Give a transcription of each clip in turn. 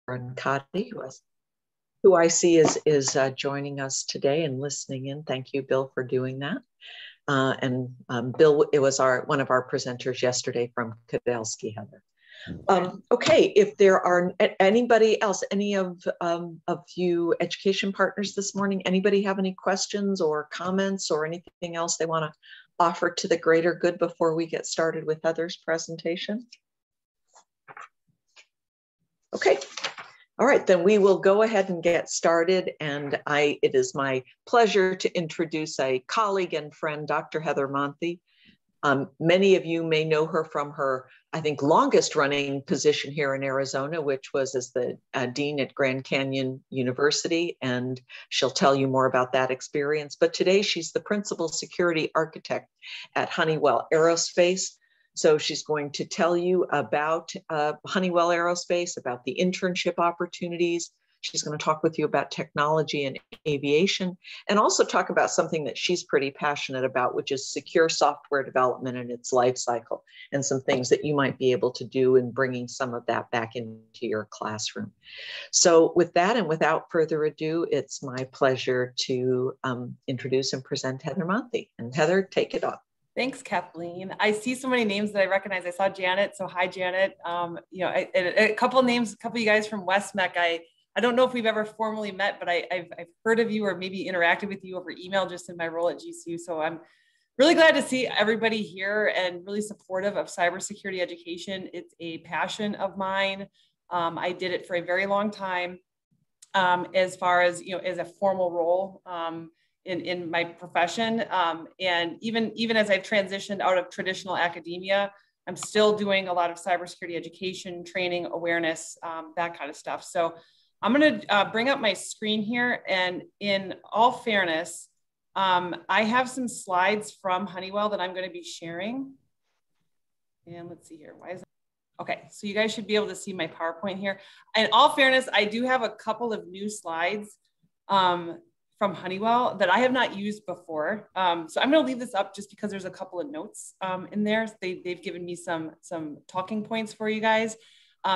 Kadi, who I see is joining us today and listening in. Thank you, Bill, for doing that. Bill, it was one of our presenters yesterday from Kudelski, Heather. Okay, if there are anybody else, any of you education partners this morning, anybody have any questions or comments or anything else they want to offer to the greater good before we get started with Heather's presentation? Okay. All right, then we will go ahead and get started. And it is my pleasure to introduce a colleague and friend, Dr. Heather Monthi. Many of you may know her from her, I think, longest running position here in Arizona, which was as the dean at Grand Canyon University. And she'll tell you more about that experience. But today she's the principal security architect at Honeywell Aerospace. So she's going to tell you about Honeywell Aerospace, about the internship opportunities. She's going to talk with you about technology and aviation, and also talk about something that she's pretty passionate about, which is secure software development and its life cycle, and some things that you might be able to do in bringing some of that back into your classroom. So with that, and without further ado, it's my pleasure to introduce and present Heather Monthi. And Heather, take it off. Thanks, Kathleen. I see so many names that I recognize. I saw Janet, so hi, Janet. A couple of names, a couple of you guys from West MEC. I don't know if we've ever formally met, but I've heard of you or maybe interacted with you over email just in my role at GCU. So I'm really glad to see everybody here and really supportive of cybersecurity education. It's a passion of mine. I did it for a very long time as far as, as a formal role. In my profession. And even as I've transitioned out of traditional academia, I'm still doing a lot of cybersecurity education, training, awareness, that kind of stuff. So I'm gonna bring up my screen here. And in all fairness, I have some slides from Honeywell that I'm gonna be sharing. And let's see here, why is it? Okay, so you guys should be able to see my PowerPoint here. In all fairness, I do have a couple of new slides from Honeywell that I have not used before. So I'm gonna leave this up just because there's a couple of notes in there. They've given me some talking points for you guys.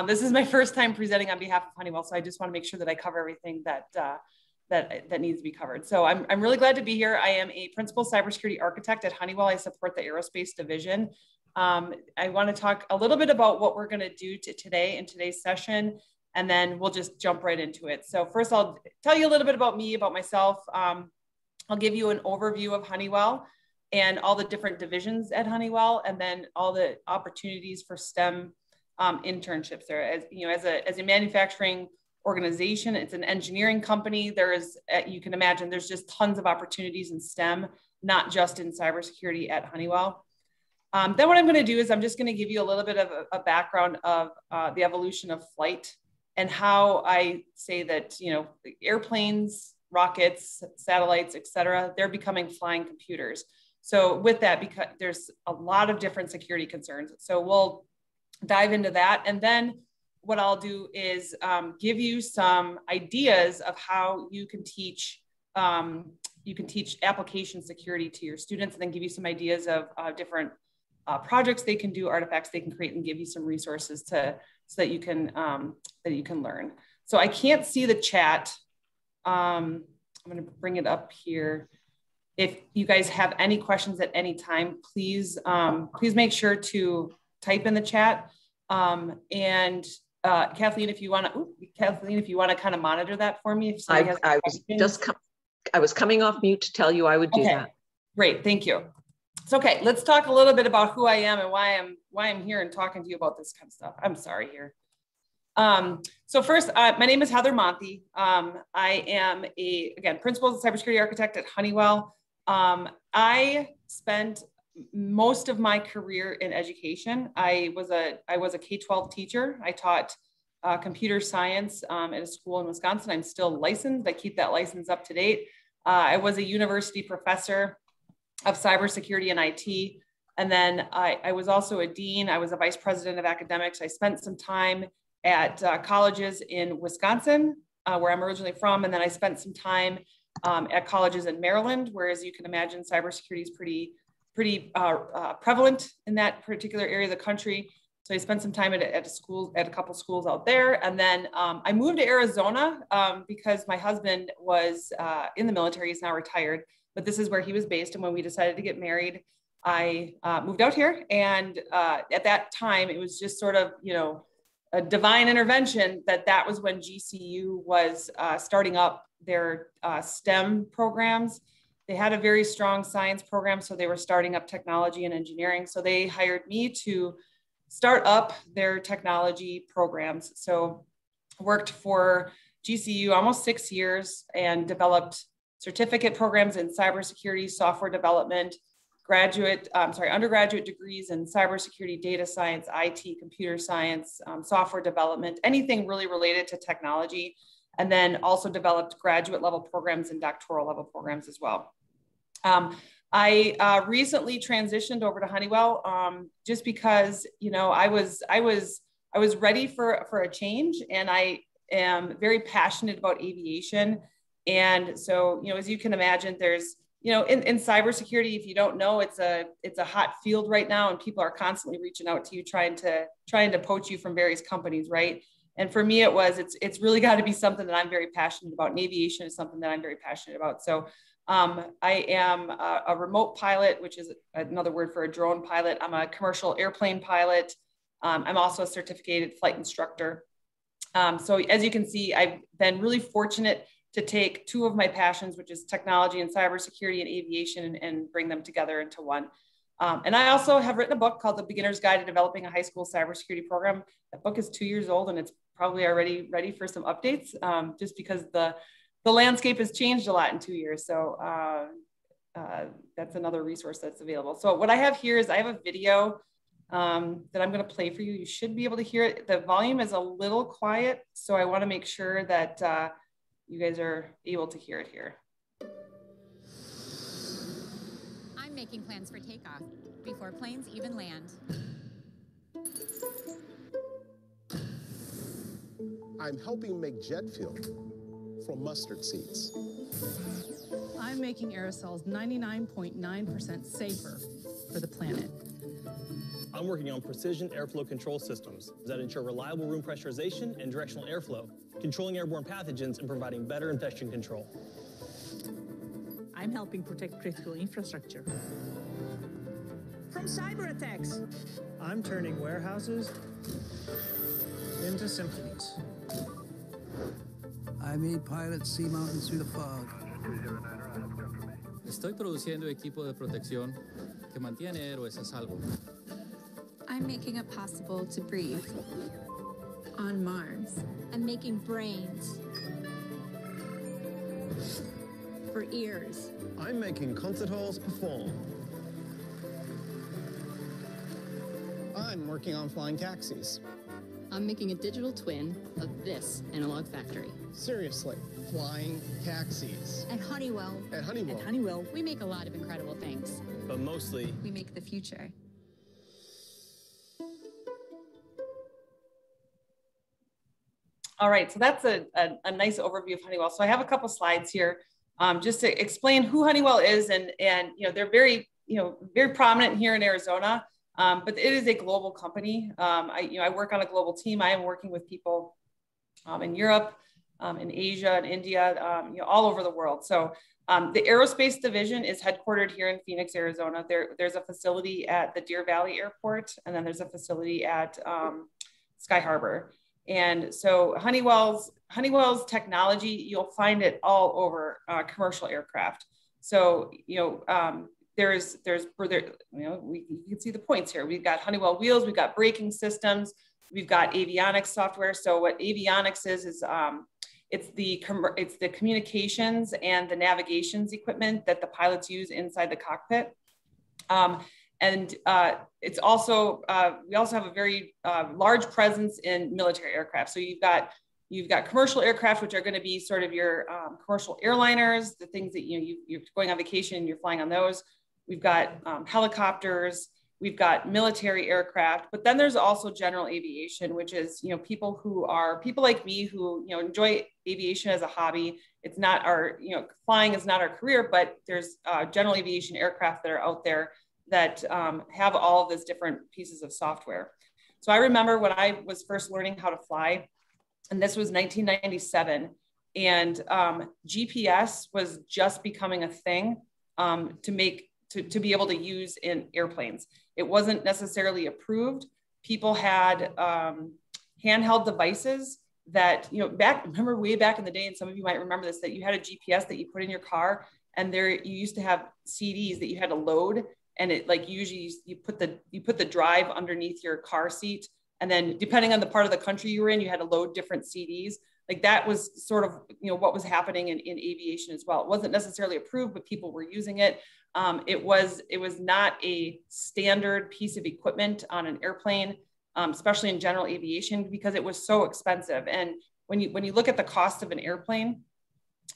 This is my first time presenting on behalf of Honeywell, so I just wanna make sure that I cover everything that needs to be covered. So I'm really glad to be here. I am a principal cybersecurity architect at Honeywell. I support the aerospace division. I wanna talk a little bit about what we're gonna do today in today's session, and then we'll just jump right into it. So first I'll tell you a little bit about me, about myself. I'll give you an overview of Honeywell and all the different divisions at Honeywell, and then all the opportunities for STEM internships there. As a manufacturing organization, it's an engineering company. There is, you can imagine, there's just tons of opportunities in STEM, not just in cybersecurity at Honeywell. Then what I'm gonna do is I'm just gonna give you a little bit of a background of the evolution of flight, and how I say that, airplanes, rockets, satellites, et cetera, they're becoming flying computers. So with that, because there's a lot of different security concerns. So we'll dive into that. And then what I'll do is give you some ideas of how you can teach application security to your students, and then give you some ideas of different projects they can do, artifacts they can create, and give you some resources so that you can learn. So I can't see the chat. I'm going to bring it up here. If you guys have any questions at any time, please make sure to type in the chat. Kathleen, if you want to kind of monitor that for me. If I was coming off mute to tell you I would do that. Great, thank you. So, okay, let's talk a little bit about who I am and why I'm here and talking to you about this kind of stuff. I'm sorry here. So first, my name is Heather Monthi. I am again, principal cybersecurity architect at Honeywell. I spent most of my career in education. I was a K-12 teacher. I taught computer science at a school in Wisconsin. I'm still licensed. I keep that license up to date. I was a university professor of cybersecurity and IT. And then I was also a dean. I was a vice president of academics. I spent some time at colleges in Wisconsin, where I'm originally from. And then I spent some time at colleges in Maryland, where, as you can imagine, cybersecurity is pretty prevalent in that particular area of the country. So I spent some time at a couple schools out there. And then I moved to Arizona because my husband was in the military. He's now retired, but this is where he was based. And when we decided to get married, I moved out here. And at that time, it was just sort of, a divine intervention that was when GCU was starting up their STEM programs. They had a very strong science program, so they were starting up technology and engineering. So they hired me to start up their technology programs. So worked for GCU almost 6 years and developed certificate programs in cybersecurity, software development, undergraduate degrees in cybersecurity, data science, IT, computer science, software development, anything really related to technology. And then also developed graduate level programs and doctoral level programs as well. I recently transitioned over to Honeywell just because, I was ready for a change, and I am very passionate about aviation. And so, as you can imagine, there's, in cybersecurity, if you don't know, it's a hot field right now, and people are constantly reaching out to you, trying to poach you from various companies, right? And for me, it's really got to be something that I'm very passionate about. And aviation is something that I'm very passionate about. So I am a remote pilot, which is another word for a drone pilot. I'm a commercial airplane pilot. I'm also a certificated flight instructor. So as you can see, I've been really fortunate to take two of my passions, which is technology and cybersecurity and aviation, and bring them together into one. And I also have written a book called The Beginner's Guide to Developing a High School Cybersecurity Program. That book is 2 years old, and it's probably already ready for some updates, just because the landscape has changed a lot in 2 years. So that's another resource that's available. So what I have here is I have a video that I'm going to play for you. You should be able to hear it. The volume is a little quiet, so I want to make sure that you guys are able to hear it here. I'm making plans for takeoff before planes even land. I'm helping make jet fuel from mustard seeds. I'm making aerosols 99.9% safer for the planet. I'm working on precision airflow control systems that ensure reliable room pressurization and directional airflow, controlling airborne pathogens and providing better infection control. I'm helping protect critical infrastructure from cyber attacks. I'm turning warehouses into symphonies. I made pilots see mountains through the fog. Estoy produciendo equipo de protección que mantiene héroes a salvo. I'm making it possible to breathe on Mars. I'm making brains for ears. I'm making concert halls perform. I'm working on flying taxis. I'm making a digital twin of this analog factory. Seriously, flying taxis. At Honeywell. At Honeywell, we make a lot of incredible things. But mostly, we make the future. All right, so that's a nice overview of Honeywell. So I have a couple slides here just to explain who Honeywell is, and they're very prominent here in Arizona, but it is a global company. I work on a global team. I am working with people in Europe, in Asia, and India, all over the world. So the aerospace division is headquartered here in Phoenix, Arizona. There's a facility at the Deer Valley Airport, and then there's a facility at Sky Harbor. And so Honeywell's technology, you'll find it all over commercial aircraft. So, you can see the points here. We've got Honeywell wheels, we've got braking systems, we've got avionics software. So what avionics is it's the communications and the navigations equipment that the pilots use inside the cockpit. It's also, we also have a very large presence in military aircraft. So you've got commercial aircraft, which are going to be sort of your commercial airliners, the things that you're going on vacation, you're flying on those. We've got helicopters, we've got military aircraft, but then there's also general aviation, which is people like me who enjoy aviation as a hobby. It's not our flying is not our career, but there's general aviation aircraft that are out there that have all of these different pieces of software. So I remember when I was first learning how to fly, and this was 1997, and GPS was just becoming a thing to be able to use in airplanes. It wasn't necessarily approved. People had handheld devices that, you know, remember way back in the day, and some of you might remember this, that you had a GPS that you put in your car, and there you used to have CDs that you had to load, and it like usually you put the drive underneath your car seat, and then depending on the part of the country you were in, you had to load different CDs. Like that was sort of, you know, what was happening in aviation as well. It wasn't necessarily approved, but people were using it. It was not a standard piece of equipment on an airplane, especially in general aviation, because it was so expensive. And when you look at the cost of an airplane,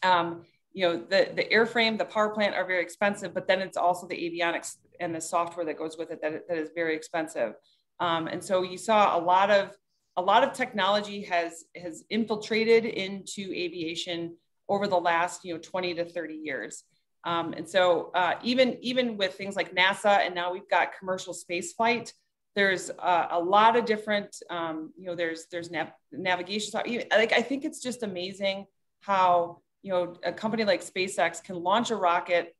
you know, the airframe, the power plant are very expensive, but then it's also the avionics and the software that goes with it that is very expensive. And so you saw a lot of technology has infiltrated into aviation over the last, you know, 20 to 30 years. And so even with things like NASA, and now we've got commercial space flight, there's a lot of different, you know, there's navigation. Like, I think it's just amazing how, you know, a company like SpaceX can launch a rocket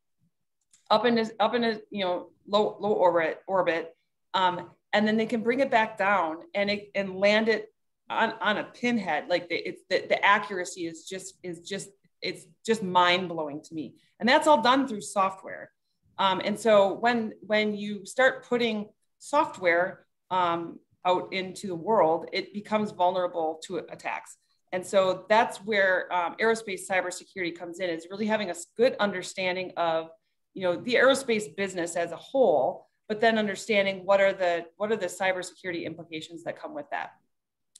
up in a you know, low orbit, and then they can bring it back down and land it on a pinhead. Like the accuracy is just mind blowing to me. And that's all done through software. And so when you start putting software out into the world, it becomes vulnerable to attacks. And so that's where aerospace cybersecurity comes in, is really having a good understanding of, you know, the aerospace business as a whole, but then understanding what are the cybersecurity implications that come with that.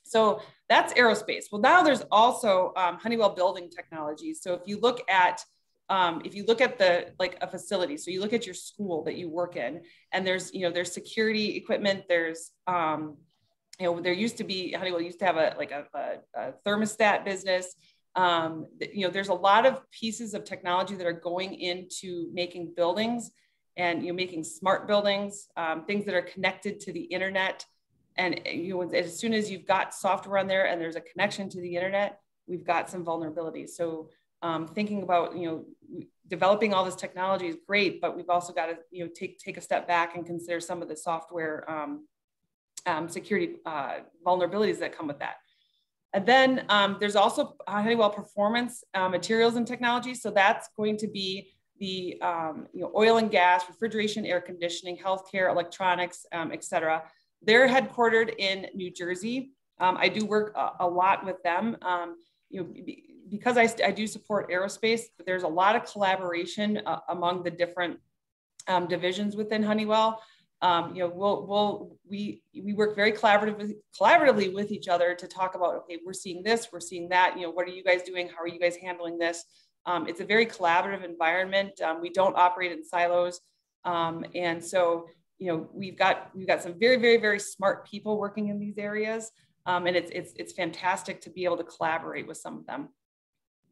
So that's aerospace. Well, now there's also Honeywell Building Technologies. So if you look at the, like a facility, so you look at your school that you work in, and there's security equipment, there's, you know, Honeywell used to have a thermostat business. You know, there's a lot of pieces of technology that are going into making buildings, and, you know, making smart buildings, things that are connected to the internet. And, you know, as soon as you've got software on there and there's a connection to the internet, we've got some vulnerabilities. So thinking about, you know, developing all this technology is great, but we've also got to, you know, take a step back and consider some of the software security vulnerabilities that come with that. And then there's also Honeywell Performance Materials and Technology. So that's going to be the you know, oil and gas, refrigeration, air conditioning, healthcare, electronics, et cetera. They're headquartered in New Jersey. I do work a lot with them. You know, because I do support aerospace, but there's a lot of collaboration among the different divisions within Honeywell. You know, we work very collaboratively with each other to talk about, okay, we're seeing this, we're seeing that. You know, what are you guys doing? How are you guys handling this? It's a very collaborative environment. We don't operate in silos, and so, you know, we've got some very, very, very smart people working in these areas, and it's fantastic to be able to collaborate with some of them.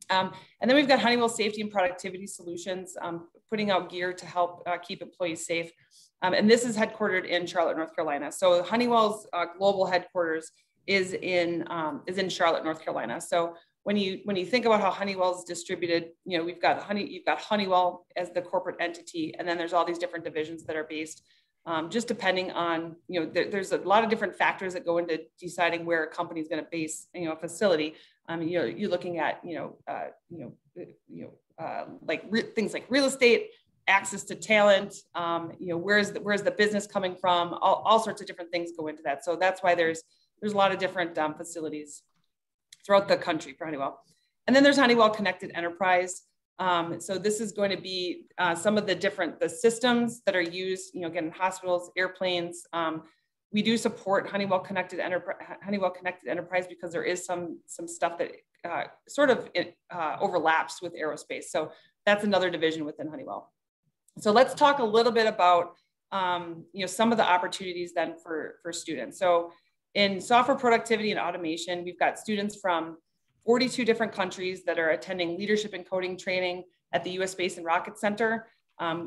And then we've got Honeywell Safety and Productivity Solutions, putting out gear to help keep employees safe. And this is headquartered in Charlotte, North Carolina. So Honeywell's global headquarters is in Charlotte, North Carolina. So when you think about how Honeywell's distributed, you know, you've got Honeywell as the corporate entity, and then there's all these different divisions that are based, just depending on, you know, there's a lot of different factors that go into deciding where a company is going to base, you know, a facility. You know, you're looking at, things like real estate, access to talent, you know, where's the business coming from? All sorts of different things go into that. So that's why there's a lot of different facilities throughout the country for Honeywell. And then there's Honeywell Connected Enterprise. So this is going to be some of the systems that are used, you know, again, in hospitals, airplanes. We do support Honeywell Connected Enterprise because there is some stuff that sort of overlaps with aerospace. So that's another division within Honeywell. So let's talk a little bit about you know, some of the opportunities then for students. So in software productivity and automation, we've got students from 42 different countries that are attending leadership and coding training at the U.S. Space and Rocket Center.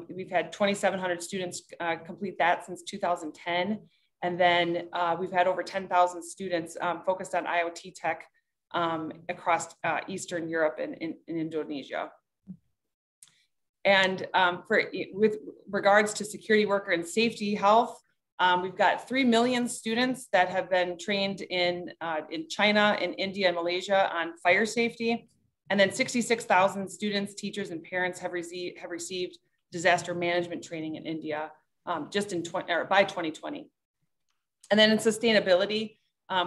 We've had 2,700 students complete that since 2010. And then we've had over 10,000 students focused on IoT tech across Eastern Europe and in Indonesia. And with regards to security worker and safety health, we've got 3 million students that have been trained in China, in India, and Malaysia on fire safety. And then 66,000 students, teachers, and parents have received disaster management training in India just by 2020. And then in sustainability,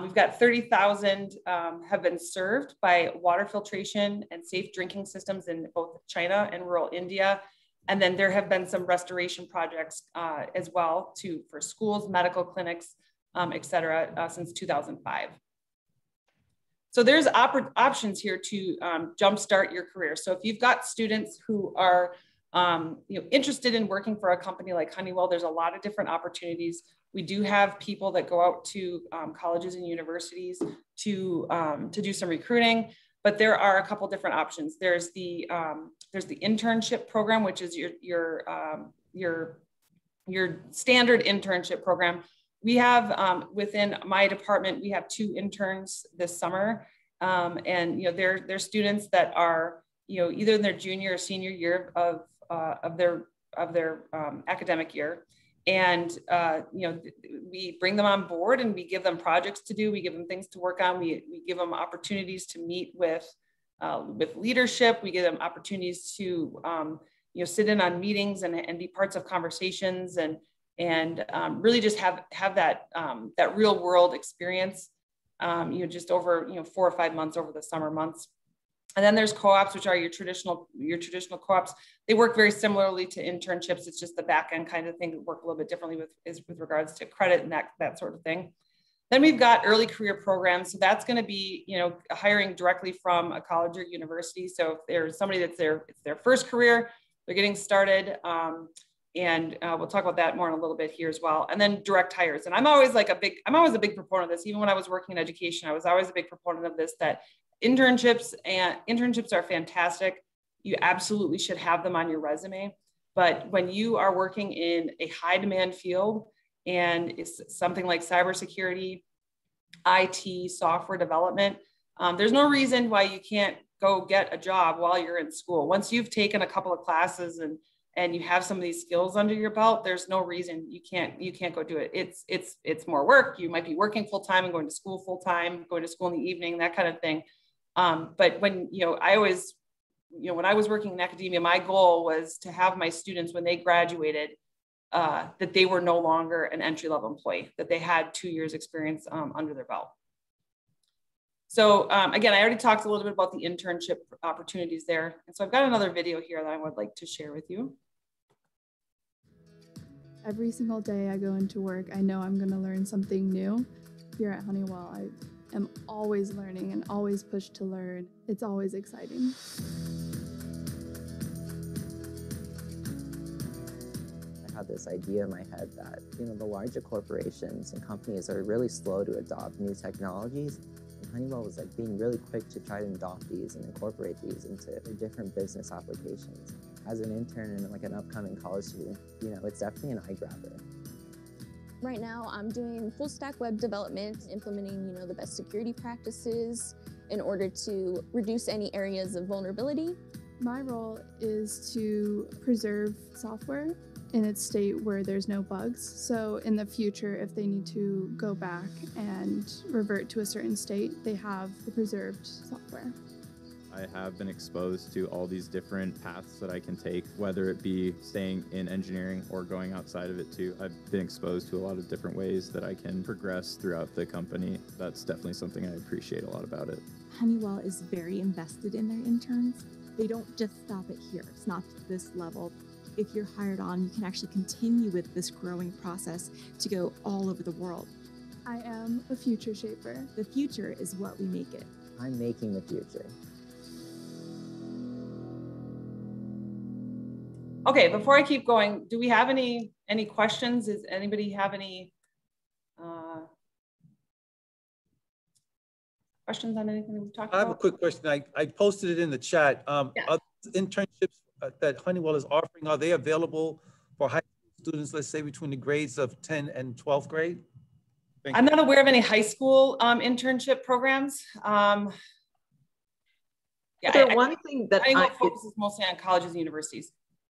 we've got 30,000 have been served by water filtration and safe drinking systems in both China and rural India. And then there have been some restoration projects as well for schools, medical clinics, et cetera, since 2005. So there's options here to jumpstart your career. So if you've got students who are interested in working for a company like Honeywell, there's a lot of different opportunities. We do have people that go out to colleges and universities to do some recruiting, but there are a couple different options. There's the internship program, which is your standard internship program. We have within my department, we have 2 interns this summer, and they're students that are either in their junior or senior year of their academic year. And, we bring them on board and we give them projects to do. We give them things to work on. We give them opportunities to meet with leadership. We give them opportunities to, sit in on meetings and be parts of conversations and really just have that, that real world experience, just over, 4 or 5 months over the summer months. And then there's co-ops, which are your traditional co-ops. They work very similarly to internships. It's just the back end kind of thing that work a little bit differently with regards to credit and that sort of thing. Then we've got early career programs. So that's going to be, hiring directly from a college or university. So if there's somebody it's their first career, they're getting started. And we'll talk about that more in a little bit here as well. And then direct hires. And I'm always a big proponent of this. Even when I was working in education, I was always a big proponent of this, that internships are fantastic. You absolutely should have them on your resume. But when you are working in a high demand field and it's something like cybersecurity, IT, software development, there's no reason why you can't go get a job while you're in school. Once you've taken a couple of classes and you have some of these skills under your belt, there's no reason you can't go do it. It's more work. You might be working full time and going to school full time, going to school in the evening, that kind of thing. But when, when I was working in academia, my goal was to have my students, when they graduated, that they were no longer an entry-level employee, that they had 2 years experience under their belt. So again, I already talked a little bit about the internship opportunities there. And so I've got another video here that I would like to share with you. Every single day I go into work, I know I'm going to learn something new. Here at Honeywell, I am always learning and always pushed to learn. It's always exciting. I had this idea in my head that, the larger corporations and companies are really slow to adopt new technologies. And Honeywell was being really quick to try to adopt these and incorporate these into their different business applications. As an intern and an upcoming college student, it's definitely an eye grabber. Right now, I'm doing full stack web development, implementing, the best security practices in order to reduce any areas of vulnerability. My role is to preserve software in its state where there's no bugs. So in the future, if they need to go back and revert to a certain state, they have the preserved software. I have been exposed to all these different paths that I can take, whether it be staying in engineering or going outside of it too. I've been exposed to a lot of different ways that I can progress throughout the company. That's definitely something I appreciate a lot about it. Honeywell is very invested in their interns. They don't just stop it here. It's not this level. If you're hired on, you can actually continue with this growing process to go all over the world. I am a future shaper. The future is what we make it. I'm making the future. Okay, before I keep going, do we have any questions? Does anybody have any questions on anything that we've talked about? I have a quick question. I posted it in the chat. Other internships that Honeywell is offering, are they available for high school students, let's say between the grades of 10th and 12th grade? I'm not aware of any high school internship programs. Yeah, one thing that I focuses mostly on colleges and universities.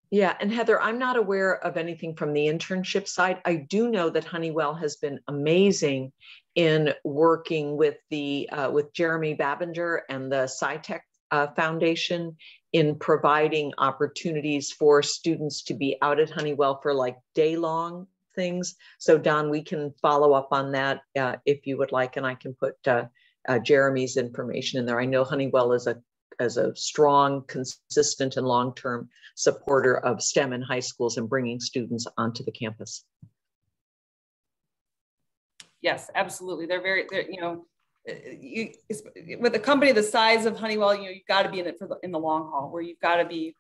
Yeah, and Heather, I'm not aware of anything from the internship side. I do know that Honeywell has been amazing in working with the with Jeremy Babinger and the SciTech Foundation in providing opportunities for students to be out at Honeywell for like day-long things. So Don, we can follow up on that if you would like, and I can put Jeremy's information in there. I know Honeywell is a strong, consistent, and long-term supporter of STEM in high schools and bringing students onto the campus. Yes, absolutely. They're with a company the size of Honeywell, you've got to be in it in the long haul, where you've got to be,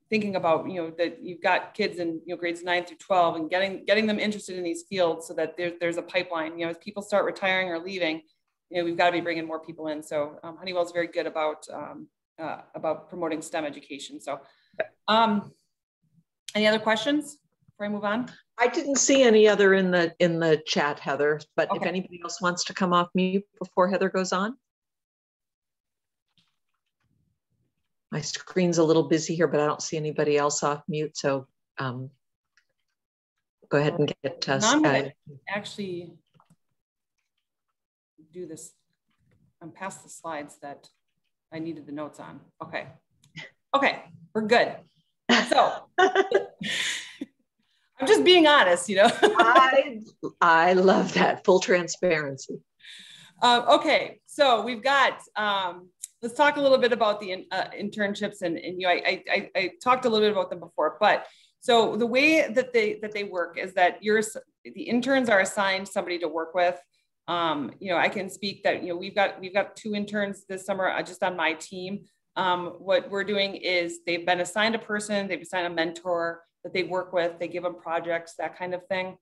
thinking about, that you've got kids in grades 9 through 12 and getting them interested in these fields so that there's a pipeline. As people start retiring or leaving, we've got to be bringing more people in. So Honeywell is very good about promoting STEM education. So any other questions before I move on? I didn't see any other in the chat, Heather, but okay. If anybody else wants to come off mute before Heather goes on. My screen's a little busy here, but I don't see anybody else off mute. So go ahead and get I'm gonna actually do this. I'm past the slides that I needed the notes on. Okay. Okay, we're good. So I'm just being honest, I love that, full transparency. Okay, so we've got, let's talk a little bit about the internships, and I talked a little bit about them before, but so the way that they work is that the interns are assigned somebody to work with. I can speak that, we've got 2 interns this summer just on my team. What we're doing is they've been assigned a person, they've assigned a mentor that they work with, they give them projects, that kind of thing.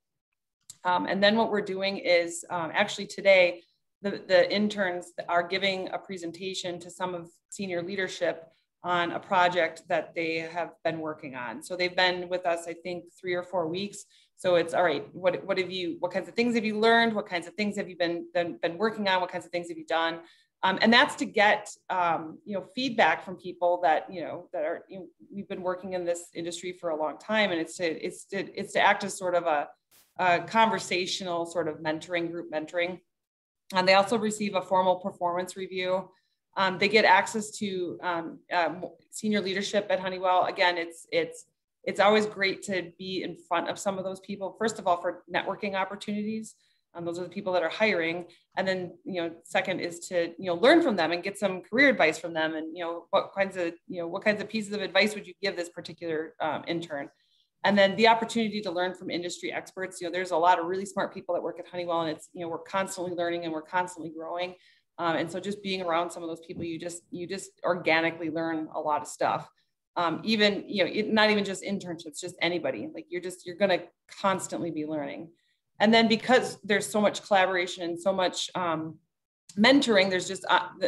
And then what we're doing is actually today, the interns are giving a presentation to some of senior leadership on a project that they have been working on. So they've been with us, I think, 3 or 4 weeks. So it's all right. What kinds of things have you learned? What kinds of things have you been working on? What kinds of things have you done? And that's to get feedback from people that we've been working in this industry for a long time, and it's to act as sort of a conversational sort of group mentoring. And they also receive a formal performance review. They get access to senior leadership at Honeywell. Again, it's always great to be in front of some of those people. First of all, for networking opportunities. Those are the people that are hiring. And then, second is to, learn from them and get some career advice from them. And, what kinds of pieces of advice would you give this particular intern? And then the opportunity to learn from industry experts. There's a lot of really smart people that work at Honeywell, and it's, we're constantly learning and we're constantly growing. And so just being around some of those people, you just organically learn a lot of stuff. Even, not even just internships, just anybody, like you're going to constantly be learning. And then because there's so much collaboration and so much mentoring, there's just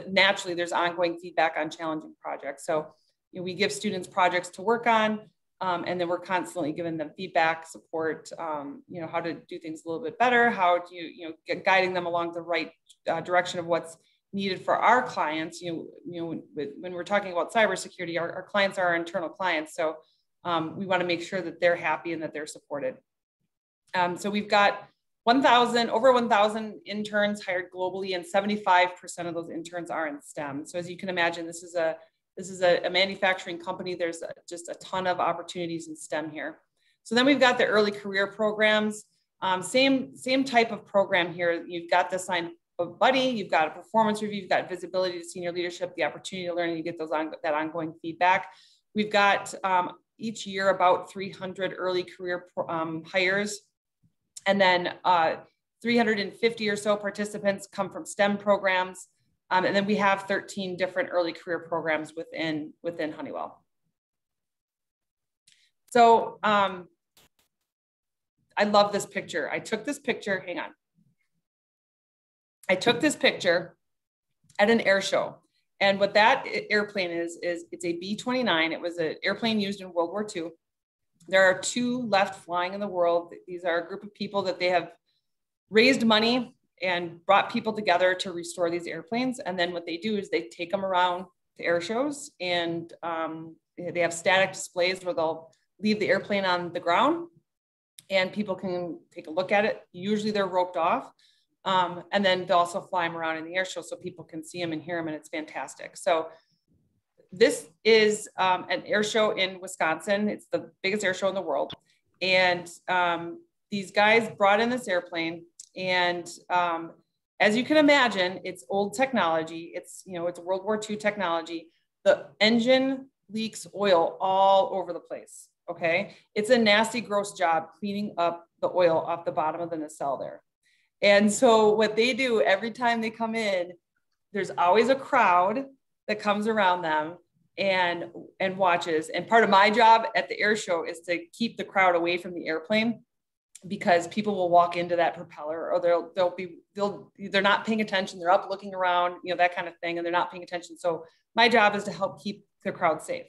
naturally there's ongoing feedback on challenging projects. So we give students projects to work on, and then we're constantly giving them feedback, support, how to do things a little bit better, how to guiding them along the right direction of what's needed for our clients. When we're talking about cybersecurity, our clients are our internal clients, so we want to make sure that they're happy and that they're supported. So we've got over 1,000 interns hired globally, and 75% of those interns are in STEM. So as you can imagine, this is a manufacturing company. There's just a ton of opportunities in STEM here. So then we've got the early career programs. Same type of program here. You've got the assigned buddy, you've got a performance review, you've got visibility to senior leadership, the opportunity to learn, and you get that ongoing feedback. We've got each year about 300 early career hires. And then 350 or so participants come from STEM programs. And then we have 13 different early career programs within Honeywell. So I love this picture. I took this picture, hang on. I took this picture at an air show. And what that airplane is it's a B-29. It was an airplane used in World War II. There are 2 left flying in the world. These are a group of people that they have raised money and brought people together to restore these airplanes. And then what they do is they take them around to air shows, and they have static displays where they'll leave the airplane on the ground and people can take a look at it. Usually they're roped off. And then they'll also fly them around in the air show so people can see them and hear them, and it's fantastic. So this is an air show in Wisconsin. It's the biggest air show in the world. And these guys brought in this airplane, and as you can imagine, it's old technology. It's, you know, it's World War II technology. The engine leaks oil all over the place, okay? It's a nasty, gross job cleaning up the oil off the bottom of the nacelle there. And so what they do every time they come in, there's always a crowd that comes around them and watches. And part of my job at the air show is to keep the crowd away from the airplane, because people will walk into that propeller, or they're not paying attention. They're up looking around, you know, that kind of thing, and they're not paying attention. So my job is to help keep the crowd safe.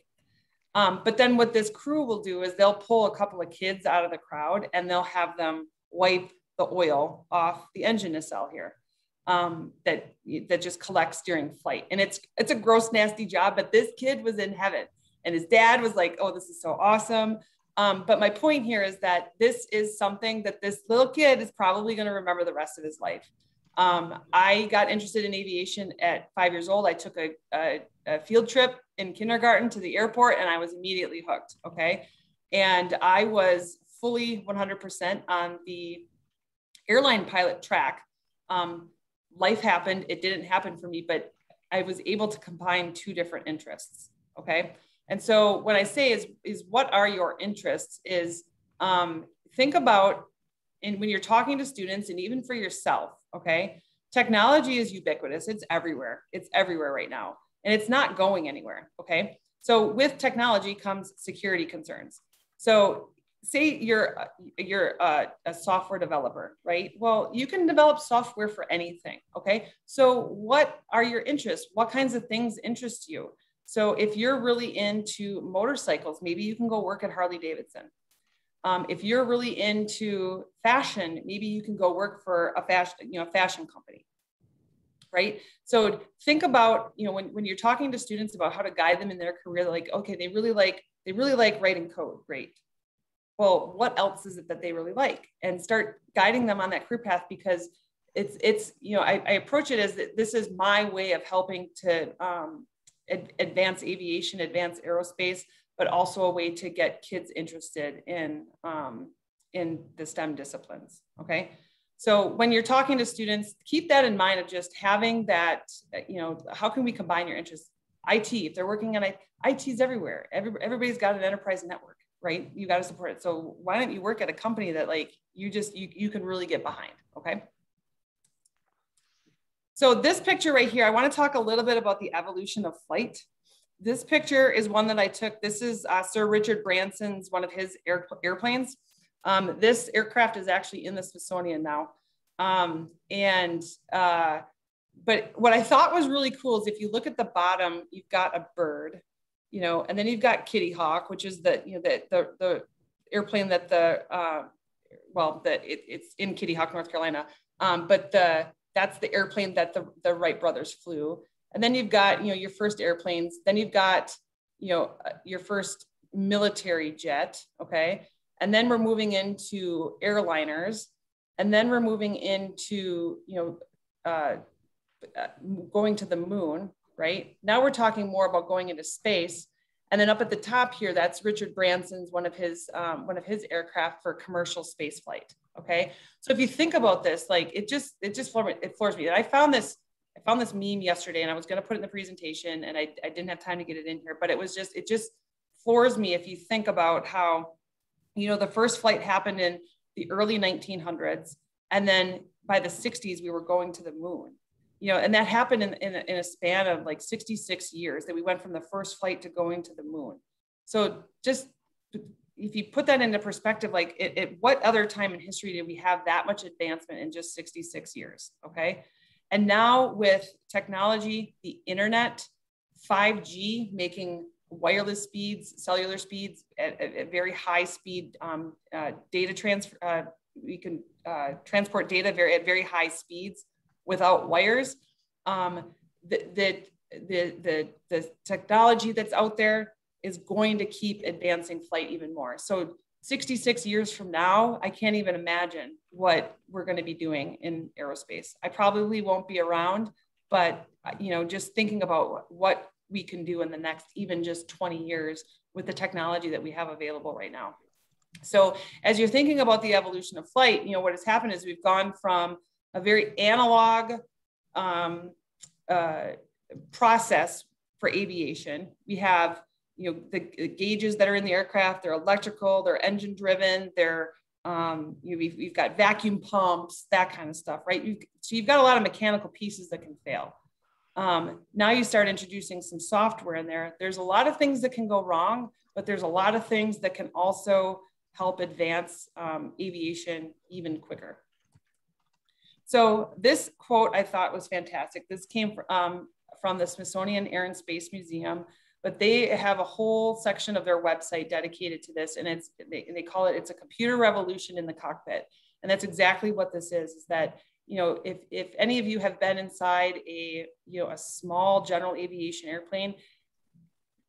But then what this crew will do is they'll pull a couple of kids out of the crowd and they'll have them wipe the oil off the engine nacelle here that just collects during flight. And it's a gross, nasty job, but this kid was in heaven, and his dad was like, oh, this is so awesome. But my point here is that this is something that this little kid is probably going to remember the rest of his life. I got interested in aviation at 5 years old. I took a field trip in kindergarten to the airport, and I was immediately hooked. Okay. And I was fully 100% on the airline pilot track. Life happened. It didn't happen for me, but I was able to combine two different interests. Okay. And so when I say is what are your interests is think about, and when you're talking to students and even for yourself, okay, technology is ubiquitous. It's everywhere. It's everywhere right now. And it's not going anywhere. Okay. So with technology comes security concerns. So say you're a software developer, right? Well, you can develop software for anything. Okay. So what are your interests? What kinds of things interest you? So if you're really into motorcycles, maybe you can go work at Harley Davidson. If you're really into fashion, maybe you can go work for a fashion company, right? So think about, when you're talking to students about how to guide them in their career, like, okay, they really like writing code, great. Well, what else is it that they really like? And start guiding them on that career path, because I approach it as that this is my way of helping to advance aviation, advance aerospace, but also a way to get kids interested in the STEM disciplines. Okay. So when you're talking to students, keep that in mind of just having that, how can we combine your interests? IT, if they're working on IT is everywhere. Everybody's got an enterprise network, right? You got to support it. So why don't you work at a company that you can really get behind. Okay. So this picture right here, I want to talk a little bit about the evolution of flight. This picture is one that I took. This is Sir Richard Branson's, one of his airplanes. This aircraft is actually in the Smithsonian now. But what I thought was really cool is if you look at the bottom, you've got a bird, and then you've got Kitty Hawk, which is the airplane that it's in Kitty Hawk, North Carolina. But that's the airplane that the Wright brothers flew. And then you've got, your first airplanes. Then you've got, your first military jet. Okay. And then we're moving into airliners. And then we're moving into, going to the moon, right? Now we're talking more about going into space. And then up at the top here, that's Richard Branson's, one of his aircraft for commercial space flight. Okay. So if you think about this, it floors me. And I found this meme yesterday, and I was going to put it in the presentation, and I didn't have time to get it in here, but it just floors me if you think about how, the first flight happened in the early 1900s. And then by the 60s, we were going to the moon, and that happened in a span of 66 years that we went from the first flight to going to the moon. So just, if you put that into perspective, what other time in history did we have that much advancement in just 66 years? Okay. And now with technology, the internet, 5G, making wireless speeds, cellular speeds at very high speed data transfer, transport data at very high speeds without wires. The technology that's out there is going to keep advancing flight even more. So 66 years from now, I can't even imagine what we're going to be doing in aerospace. I probably won't be around, but just thinking about what we can do in the next even just 20 years with the technology that we have available right now. So as you're thinking about the evolution of flight, what has happened is we've gone from a very analog process for aviation. We have the gauges that are in the aircraft, they're electrical, they're engine driven, they're we've got vacuum pumps, that kind of stuff, right? So you've got a lot of mechanical pieces that can fail. Now you start introducing some software in there. There's a lot of things that can go wrong, but there's a lot of things that can also help advance aviation even quicker. So this quote I thought was fantastic. This came from the Smithsonian Air and Space Museum, but they have a whole section of their website dedicated to this, and they call it, it's a computer revolution in the cockpit. And that's exactly what this is that, if any of you have been inside a small general aviation airplane,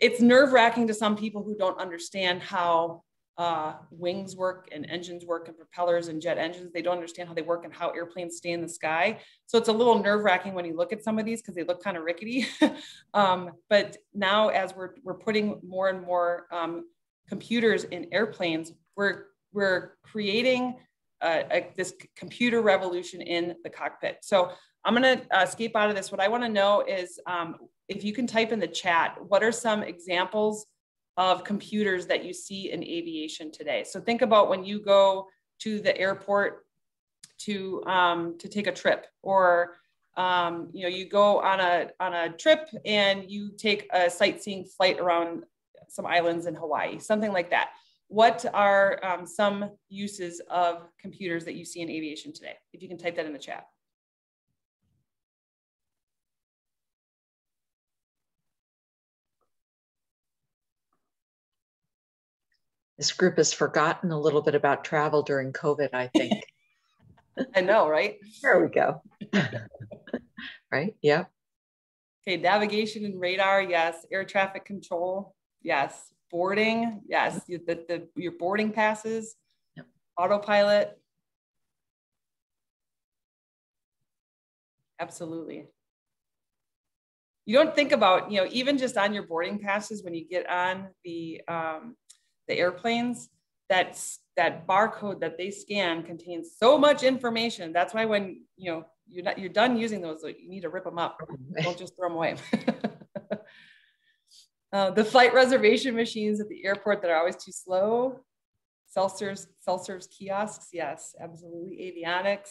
it's nerve-wracking to some people who don't understand how wings work and engines work and propellers and jet engines. They don't understand how they work and how airplanes stay in the sky. So it's a little nerve-wracking when you look at some of these because they look kind of rickety. But now as we're putting more and more computers in airplanes, we're creating this computer revolution in the cockpit. So I'm going to escape out of this. What I want to know is if you can type in the chat, what are some examples of computers that you see in aviation today? So think about when you go to the airport to take a trip, or you go on a trip and you take a sightseeing flight around some islands in Hawaii, something like that. What are some uses of computers that you see in aviation today? If you can type that in the chat. This group has forgotten a little bit about travel during COVID, I think. I know, right? There we go. Right, yeah. Okay, navigation and radar, yes. Air traffic control, yes. Boarding, yes. Your boarding passes, yep. Autopilot. Absolutely. You don't think about, even just on your boarding passes, when you get on the airplanes, that barcode that they scan contains so much information. That's why when you're done using those, you need to rip them up. Don't just throw them away. The flight reservation machines at the airport that are always too slow. Self-service kiosks, yes, absolutely. Avionics,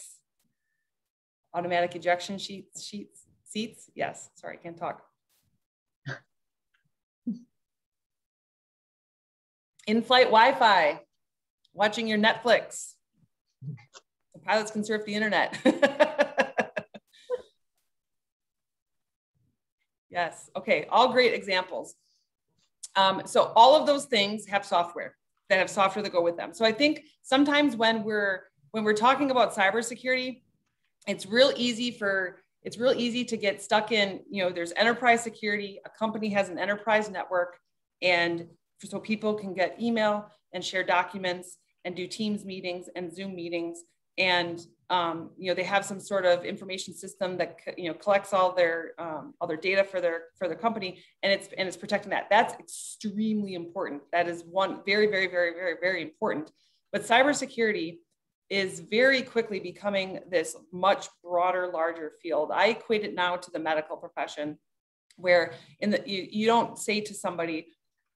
automatic ejection seats, yes. Sorry, I can't talk. In-flight Wi-Fi, watching your Netflix. The pilots can surf the internet. Yes, okay, all great examples. So all of those things have software that go with them. So I think sometimes when we're talking about cybersecurity, it's real easy to get stuck in, there's enterprise security, a company has an enterprise network, and so people can get email and share documents and do Teams meetings and Zoom meetings. And, they have some sort of information system that, collects all their data for their company, and it's protecting that. That's extremely important. That is one very, very, very, very, very important. But cybersecurity is very quickly becoming this much broader, larger field. I equate it now to the medical profession, where you don't say to somebody,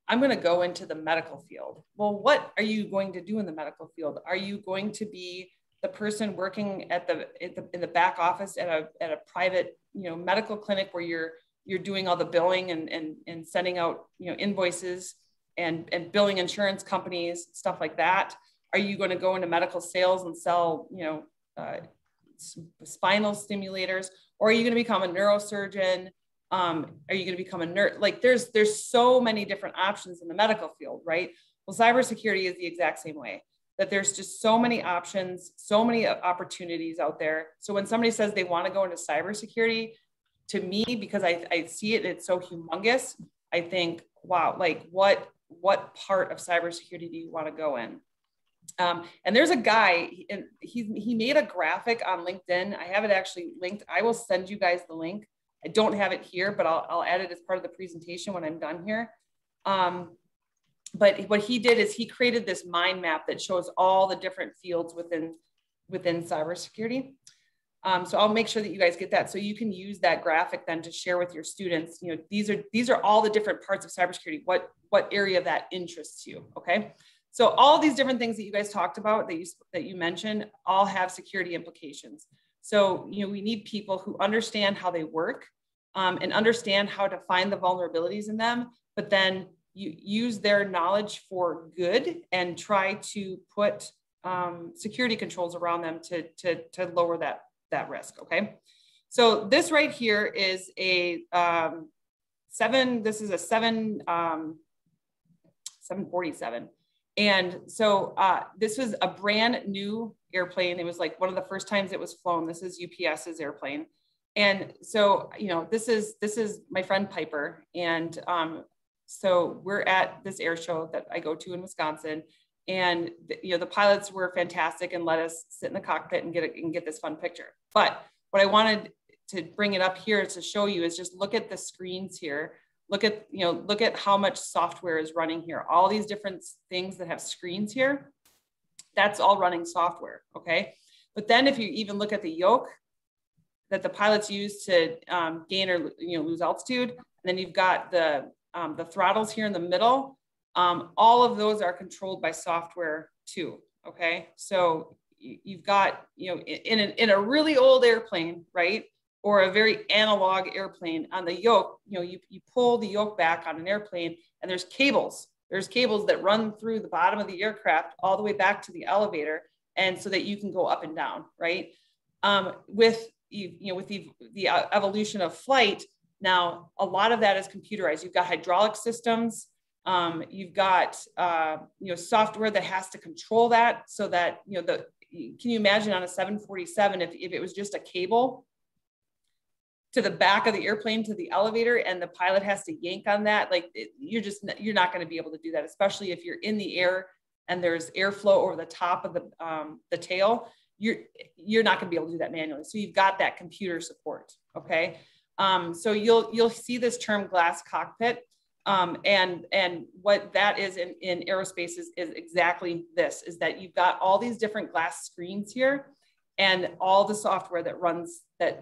I'm going to go into the medical field. Well, what are you going to do in the medical field? Are you going to be the person working in the back office at a private medical clinic where you're doing all the billing and sending out invoices and billing insurance companies, stuff like that? Are you going to go into medical sales and sell spinal stimulators, or are you going to become a neurosurgeon? Are you going to become a nurse? Like there's so many different options in the medical field, right? Well, cybersecurity is the exact same way. that there's just so many options, so many opportunities out there. So when somebody says they want to go into cybersecurity, to me, because I see it, it's so humongous, I think, wow, like what part of cybersecurity do you want to go in? And there's a guy, and he made a graphic on LinkedIn. I have it actually linked. I will send you guys the link. I don't have it here, but I'll add it as part of the presentation when I'm done here. But what he did is he created this mind map that shows all the different fields within cybersecurity. So I'll make sure that you guys get that, so you can use that graphic then to share with your students. You know, these are all the different parts of cybersecurity. What area that interests you? Okay, so all these different things that you guys talked about that you mentioned all have security implications. So you know, we need people who understand how they work and understand how to find the vulnerabilities in them, but then you use their knowledge for good and try to put security controls around them to lower that risk. Okay, so this right here is a 747, and so this was a brand new airplane. It was like one of the first times it was flown. This is UPS's airplane, and so you know, this is my friend Piper, and so we're at this air show that I go to in Wisconsin. And you know, the pilots were fantastic and let us sit in the cockpit and get this fun picture. But what I wanted to bring it up here to show you is just look at the screens here. Look at how much software is running here. All these different things that have screens here, that's all running software. Okay. But then if you even look at the yoke that the pilots use to gain or lose altitude, and then you've got the throttles here in the middle. All of those are controlled by software too. Okay, so you've got, you know, in a really old airplane, right, or a very analog airplane, on the yoke, you know, you pull the yoke back on an airplane, and there's cables. There's cables that run through the bottom of the aircraft all the way back to the elevator, and so that you can go up and down, right? With the evolution of flight, now a lot of that is computerized. You've got hydraulic systems. You've got software that has to control that, so that can you imagine on a 747 if it was just a cable to the back of the airplane to the elevator, and the pilot has to yank on that? Like you're not going to be able to do that, especially if you're in the air and there's airflow over the top of the tail. You're not going to be able to do that manually. So you've got that computer support. Okay, so you'll see this term glass cockpit. And what that is in aerospace is exactly this, is that you've got all these different glass screens here and all the software that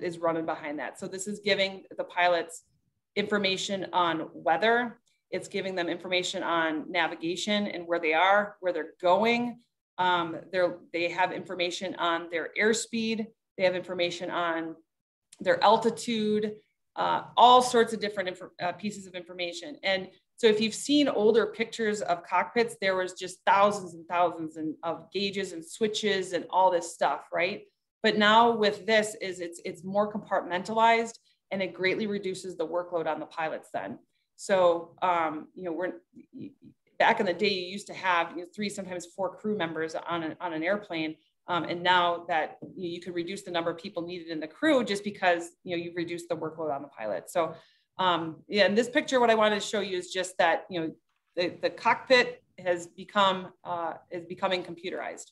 is running behind that. So this is giving the pilots information on weather. It's giving them information on navigation and where they are, where they're going. They have information on their airspeed. They have information on their altitude, all sorts of different pieces of information. And so if you've seen older pictures of cockpits, there was just thousands and thousands of gauges and switches and all this stuff, right? But now with this it's more compartmentalized, and it greatly reduces the workload on the pilots then. So, back in the day, you used to have 3, sometimes 4 crew members on an airplane. And now that you could reduce the number of people needed in the crew, just because you've reduced the workload on the pilot. So in this picture, what I wanted to show you is just that the cockpit is becoming computerized.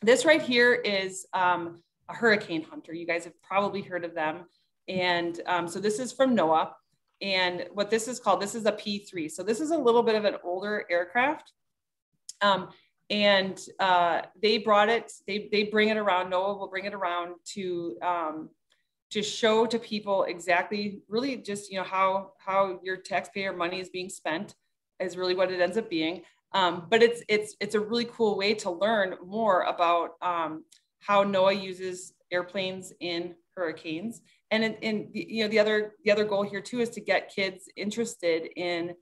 This right here is a hurricane hunter. You guys have probably heard of them. And so this is from NOAA. And what this is called, this is a P3. So this is a little bit of an older aircraft. And they brought it, they bring it around, NOAA will bring it around to show to people exactly, really just, how your taxpayer money is being spent is really what it ends up being. But it's a really cool way to learn more about how NOAA uses airplanes in hurricanes. And the other goal here too is to get kids interested in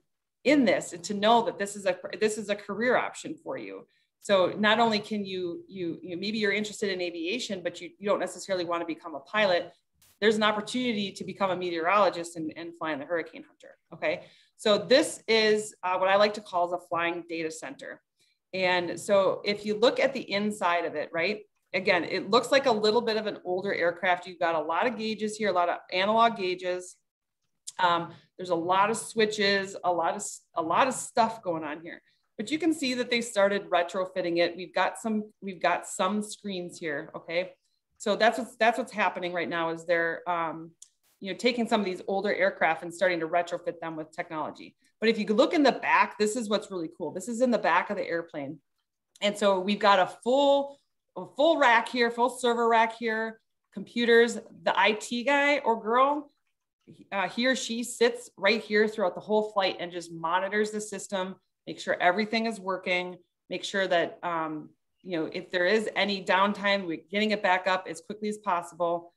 this, and to know that this is a career option for you. So not only can you maybe you're interested in aviation, but you don't necessarily want to become a pilot. There's an opportunity to become a meteorologist and fly in the hurricane hunter. Okay, so this is what I like to call a flying data center. And so if you look at the inside of it, right, again, it looks like a little bit of an older aircraft. You've got a lot of gauges here, a lot of analog gauges. There's a lot of switches, a lot of stuff going on here. But you can see that they started retrofitting it. We've got some screens here, okay? So that's what's happening right now is they're taking some of these older aircraft and starting to retrofit them with technology. But if you look in the back, this is what's really cool. This is in the back of the airplane. And so we've got a full rack here, full server rack here, computers. The IT guy or girl, he or she sits right here throughout the whole flight and just monitors the system, make sure everything is working, make sure that, if there is any downtime, we're getting it back up as quickly as possible.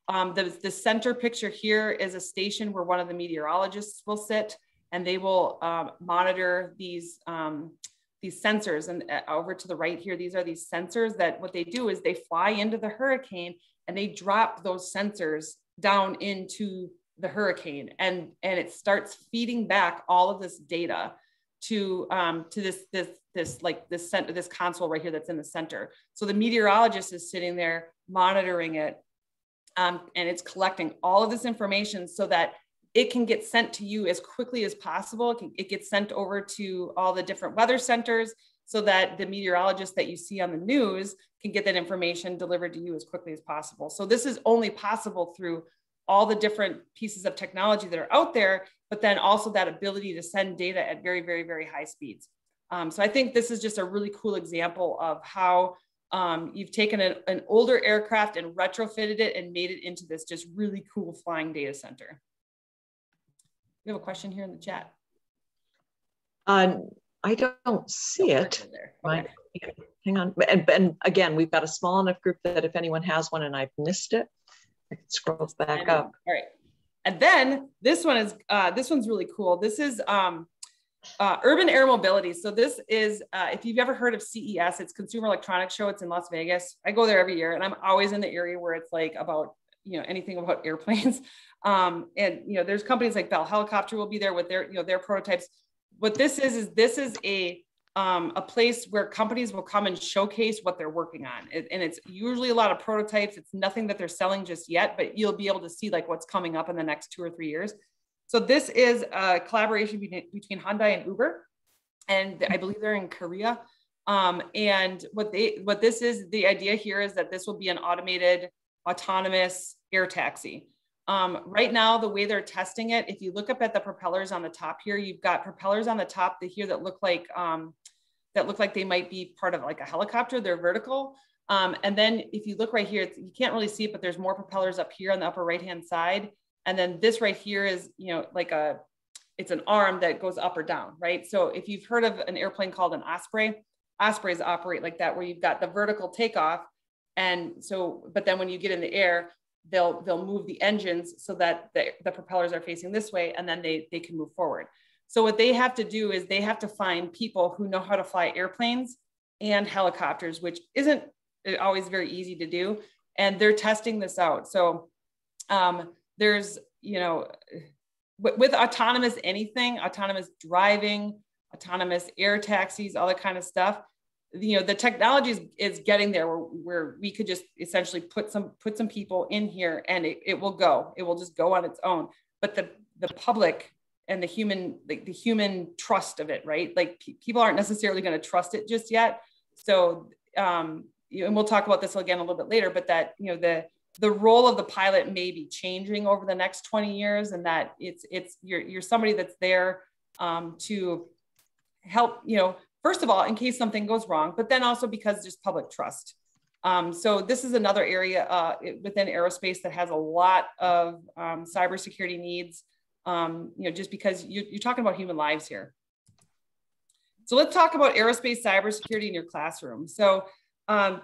The center picture here is a station where one of the meteorologists will sit, and they will monitor these sensors. And over to the right here, these are these sensors that what they do is they fly into the hurricane and they drop those sensors down into the hurricane, and it starts feeding back all of this data to this console right here that's in the center. So the meteorologist is sitting there monitoring it, and it's collecting all of this information so that it can get sent to you as quickly as possible. It gets sent over to all the different weather centers so that the meteorologist that you see on the news can get that information delivered to you as quickly as possible. So this is only possible through all the different pieces of technology that are out there, but then also that ability to send data at very, very, very high speeds. So I think this is just a really cool example of how you've taken an older aircraft and retrofitted it and made it into this just really cool flying data center. We have a question here in the chat. I don't see it. Okay. Hang on. And again, we've got a small enough group that if anyone has one and I've missed it, I can scroll back up. All right. And then this one's really cool. This is urban air mobility. So this is, if you've ever heard of CES, it's Consumer Electronics Show. It's in Las Vegas. I go there every year, and I'm always in the area where it's like about, anything about airplanes. And, there's companies like Bell Helicopter will be there with their prototypes. What this is a place where companies will come and showcase what they're working on. And it's usually a lot of prototypes. It's nothing that they're selling just yet, but you'll be able to see like what's coming up in the next 2 or 3 years. So this is a collaboration between Hyundai and Uber, and I believe they're in Korea. And what this is, the idea here is that this will be an automated, autonomous air taxi. Right now, the way they're testing it, if you look up at the propellers on the top here, you've got propellers on the top here that look like they might be part of like a helicopter. They're vertical. And then if you look right here, you can't really see it, but there's more propellers up here on the upper right-hand side. And then this right here is, it's an arm that goes up or down, right? So if you've heard of an airplane called an Osprey, Ospreys operate like that, where you've got the vertical takeoff. And so, but then when you get in the air, they'll move the engines so that the propellers are facing this way, and then they can move forward. So what they have to do is they have to find people who know how to fly airplanes and helicopters, which isn't always very easy to do. And they're testing this out. So there's, with autonomous anything, autonomous driving, autonomous air taxis, all that kind of stuff, the technology is getting there where we could just essentially put some people in here and it will just go on its own. But the public and the human trust of it, right? Like people aren't necessarily going to trust it just yet. So, and we'll talk about this again a little bit later, but that, the role of the pilot may be changing over the next 20 years, and that you're somebody that's there to help, first of all, in case something goes wrong, but then also because just public trust. So this is another area within aerospace that has a lot of cybersecurity needs, just because you're talking about human lives here. So let's talk about aerospace cybersecurity in your classroom. So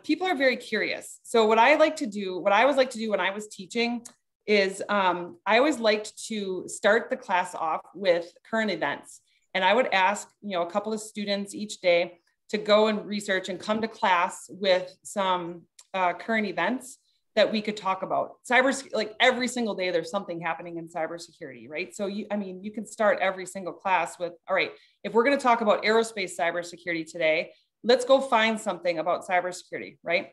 people are very curious. So what I always like to do when I was teaching is I always liked to start the class off with current events. And I would ask, a couple of students each day to go and research and come to class with some current events that we could talk about. Like every single day, there's something happening in cybersecurity, right? So you can start every single class with, all right, if we're going to talk about aerospace cybersecurity today, let's go find something about cybersecurity, right?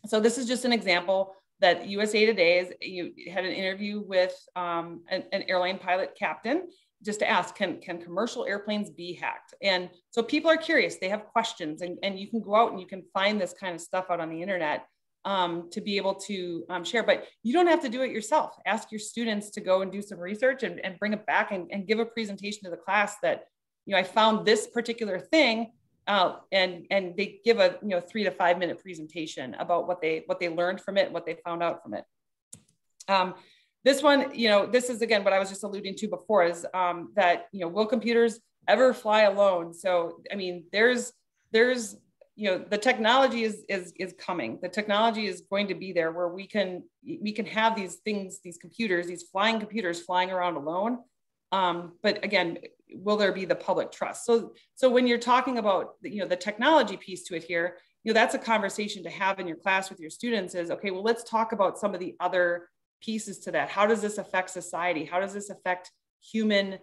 So this is just an example that USA Today you had an interview with an airline pilot captain just to ask, can commercial airplanes be hacked? And so people are curious, they have questions, and you can go out and you can find this kind of stuff out on the internet to be able to share, but you don't have to do it yourself. Ask your students to go and do some research and bring it back and give a presentation to the class that, I found this particular thing, and they give a 3 to 5 minute presentation about what they learned from it, what they found out from it. This one, this is again what I was just alluding to before, is that will computers ever fly alone? So I mean, there's the technology is coming. The technology is going to be there where we can have these things, these computers, these flying computers flying around alone. But again, will there be the public trust? So when you're talking about the technology piece to it here, that's a conversation to have in your class with your students is, okay, well, let's talk about some of the other pieces to that. How does this affect society? How does this affect human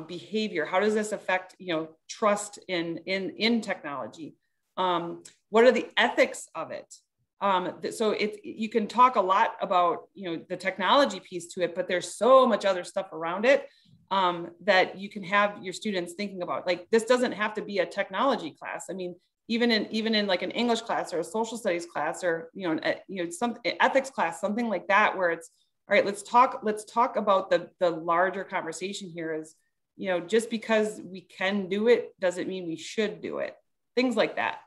behavior? How does this affect trust in technology? What are the ethics of it? So you can talk a lot about the technology piece to it, but there's so much other stuff around it that you can have your students thinking about. Like, this doesn't have to be a technology class. I mean, even in like an English class or a social studies class or some ethics class, something like that, where it's all right. Let's talk about the larger conversation here. Is just because we can do it doesn't mean we should do it. Things like that.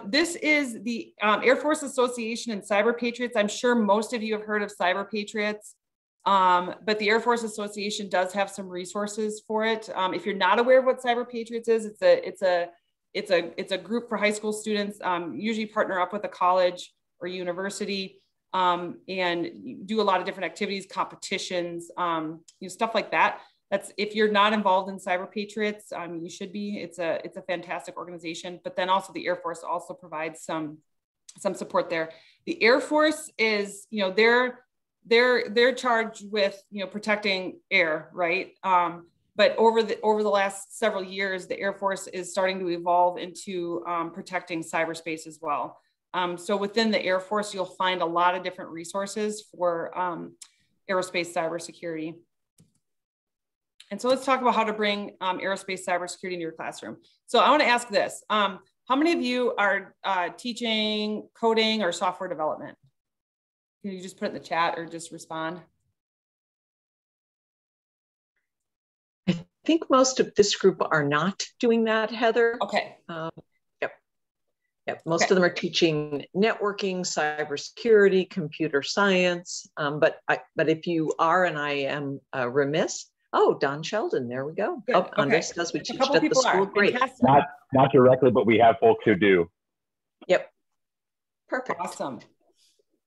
This is the Air Force Association and Cyber Patriots. I'm sure most of you have heard of Cyber Patriots, but the Air Force Association does have some resources for it. If you're not aware of what Cyber Patriots is, it's a group for high school students, usually partner up with a college or university, and do a lot of different activities, competitions, stuff like that. That's, if you're not involved in Cyber Patriots, you should be. It's a fantastic organization. But then also the Air Force also provides some support there. The Air Force is, they're charged with protecting air, right? But over the last several years, the Air Force is starting to evolve into protecting cyberspace as well. So within the Air Force, you'll find a lot of different resources for aerospace cybersecurity. And so let's talk about how to bring aerospace cybersecurity into your classroom. So I want to ask this. How many of you are teaching coding or software development? Can you just put it in the chat or just respond? I think most of this group are not doing that, Heather. Okay. Yep. Most of them are teaching networking, cybersecurity, computer science. But if you are, and I am remiss, oh, Don Sheldon, there we go. Good. Oh, Andres does, we teach at the school. Great. Not directly, but we have folks who do. Yep. Perfect. Awesome.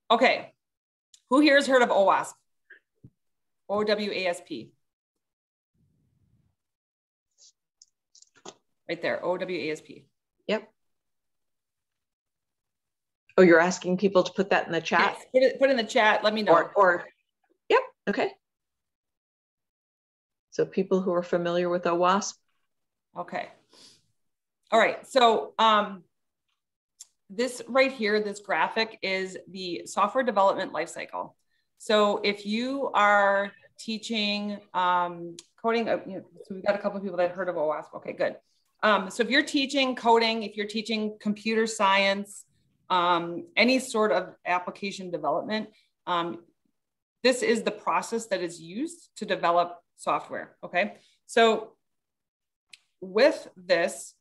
Okay. Who here has heard of OWASP? OWASP. Right there, OWASP. Yep. Oh, you're asking people to put that in the chat? Yes, put it in the chat, let me know. Or yep, okay. So people who are familiar with OWASP. Okay. All right, so this right here, this graphic is the software development lifecycle. So if you are teaching coding, so we've got a couple of people that heard of OWASP. Okay, good. So if you're teaching coding, if you're teaching computer science, any sort of application development, this is the process that is used to develop software. Okay, so with this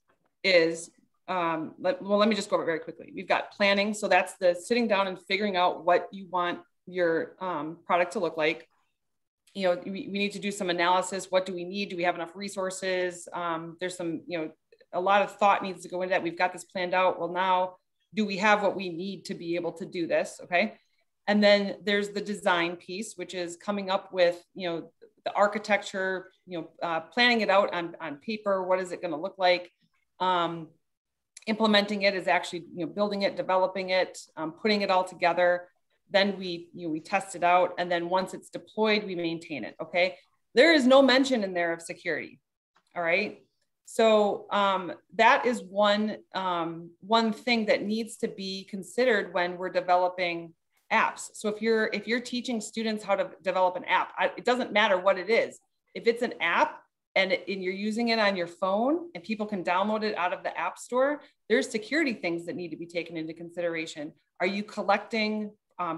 is, let me just go over it very quickly. We've got planning. So that's the sitting down and figuring out what you want your product to look like. We need to do some analysis. What do we need? Do we have enough resources? There's some, a lot of thought needs to go into that. We've got this planned out. Well, now, do we have what we need to be able to do this? Okay. And then there's the design piece, which is coming up with, the architecture, planning it out on paper. What is it going to look like? Implementing it is actually, building it, developing it, putting it all together. Then we test it out. And then once it's deployed, we maintain it. Okay. There is no mention in there of security. All right. So that is one thing that needs to be considered when we're developing apps. So if you're teaching students how to develop an app, it doesn't matter what it is. If it's an app and you're using it on your phone and people can download it out of the app store, there's security things that need to be taken into consideration. Are you collecting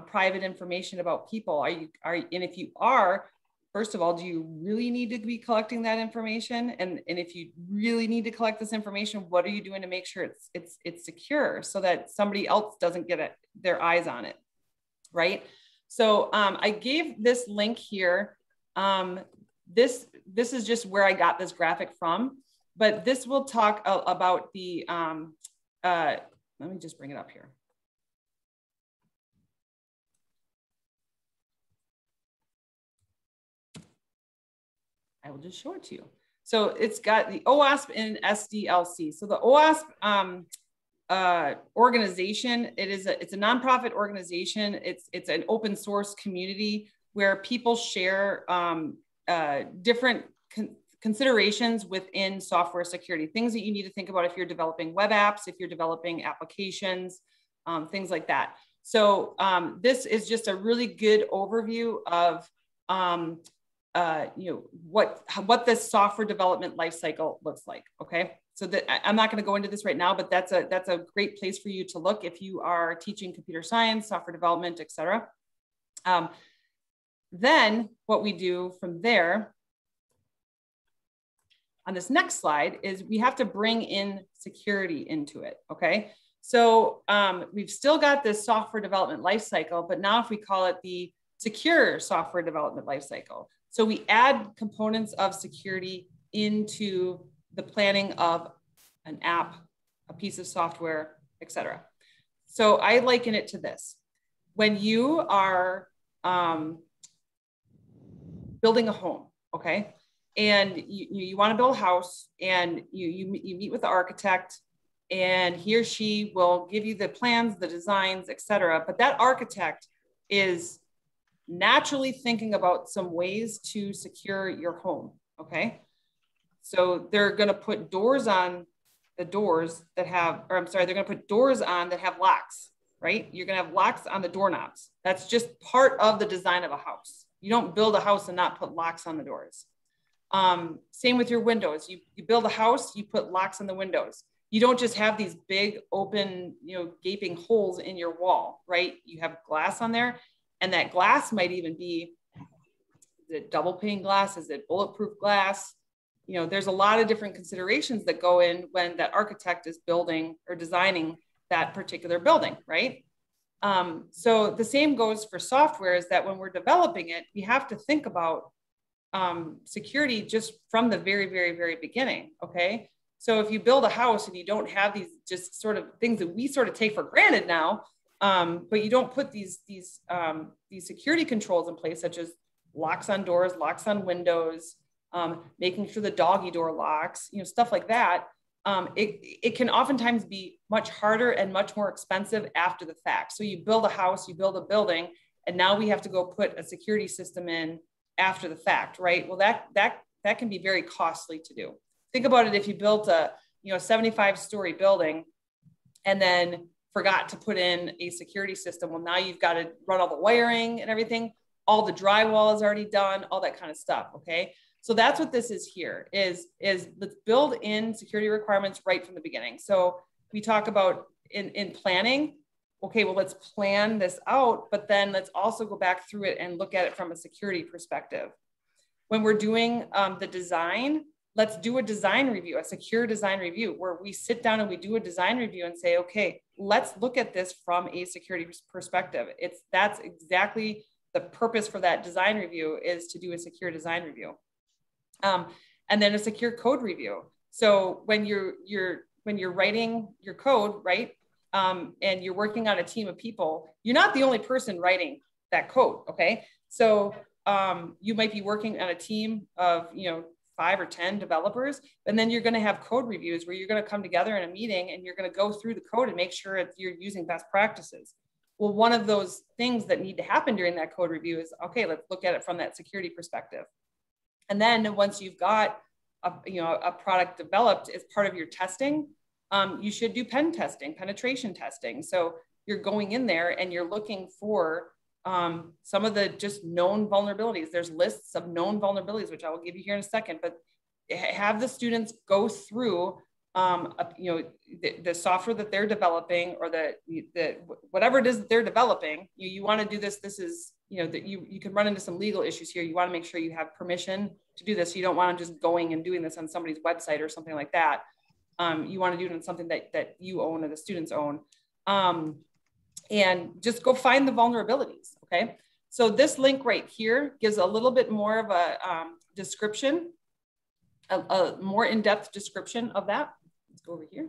private information about people? And if you are, first of all, do you really need to be collecting that information? And if you really need to collect this information, what are you doing to make sure it's secure so that somebody else doesn't get their eyes on it, right? So I gave this link here. This is just where I got this graphic from, but this will talk about the, let me just bring it up here. I will just show it to you. So it's got the OWASP and SDLC. So the OWASP organization, it's a nonprofit organization. It's an open source community where people share different considerations within software security, things that you need to think about if you're developing web apps, if you're developing applications, things like that. So this is just a really good overview of what this software development lifecycle looks like. Okay, so that I'm not going to go into this right now, but that's a great place for you to look if you are teaching computer science, software development, etc. Then what we do from there on this next slide is we have to bring in security into it. Okay, so we've still got this software development lifecycle, but now if we call it the secure software development lifecycle. So we add components of security into the planning of an app, a piece of software, etc. So I liken it to this. When you are building a home, okay, and you want to build a house, and you meet with the architect, and he or she will give you the plans, the designs, etc. But that architect is naturally thinking about some ways to secure your home, okay? So they're gonna put doors on the doors that have, or I'm sorry, they're gonna put doors on that have locks, right? You're gonna have locks on the doorknobs. That's just part of the design of a house. You don't build a house and not put locks on the doors. Same with your windows. You build a house, you put locks on the windows. You don't just have these big open, gaping holes in your wall, right? You have glass on there. And that glass might even be, is it double pane glass? Is it bulletproof glass? There's a lot of different considerations that go in when that architect is building or designing that particular building, right? So the same goes for software, is that when we're developing it, we have to think about security just from the very, very, very beginning, okay? So if you build a house and you don't have these just sort of things that we sort of take for granted now, but you don't put these security controls in place, such as locks on doors, locks on windows, making sure the doggy door locks, stuff like that. It can oftentimes be much harder and much more expensive after the fact. So you build a house, you build a building, and now we have to go put a security system in after the fact, right? Well, that can be very costly to do. Think about it if you built a 75-story building and then forgot to put in a security system. Well, now you've got to run all the wiring and everything. All the drywall is already done, all that kind of stuff, okay? So that's what this is here, is let's build in security requirements right from the beginning. So we talk about in planning, okay, well, let's plan this out, but then let's also go back through it and look at it from a security perspective. When we're doing the design, let's do a design review, a secure design review, where we sit down and we do a design review and say, okay, let's look at this from a security perspective. That's exactly the purpose for that design review, is to do a secure design review. And then a secure code review. So when you're writing your code, right, and you're working on a team of people, you're not the only person writing that code, okay? So you might be working on a team of 5 or 10 developers, and then you're going to have code reviews where you're going to come together in a meeting and you're going to go through the code and make sure you're using best practices. Well, one of those things that need to happen during that code review is, okay, let's look at it from that security perspective. And then once you've got a product developed as part of your testing, you should do penetration testing. So you're going in there and you're looking for some of the just known vulnerabilities. There's lists of known vulnerabilities, which I will give you here in a second, but have the students go through the software that they're developing, or the whatever it is that they're developing. You want to do this. This is, that you can run into some legal issues here. You want to make sure you have permission to do this. You don't want to just going and doing this on somebody's website or something like that. You want to do it on something that you own or the students own. And just go find the vulnerabilities, okay? So this link right here gives a little bit more of a description, a more in-depth description of that. Let's go over here.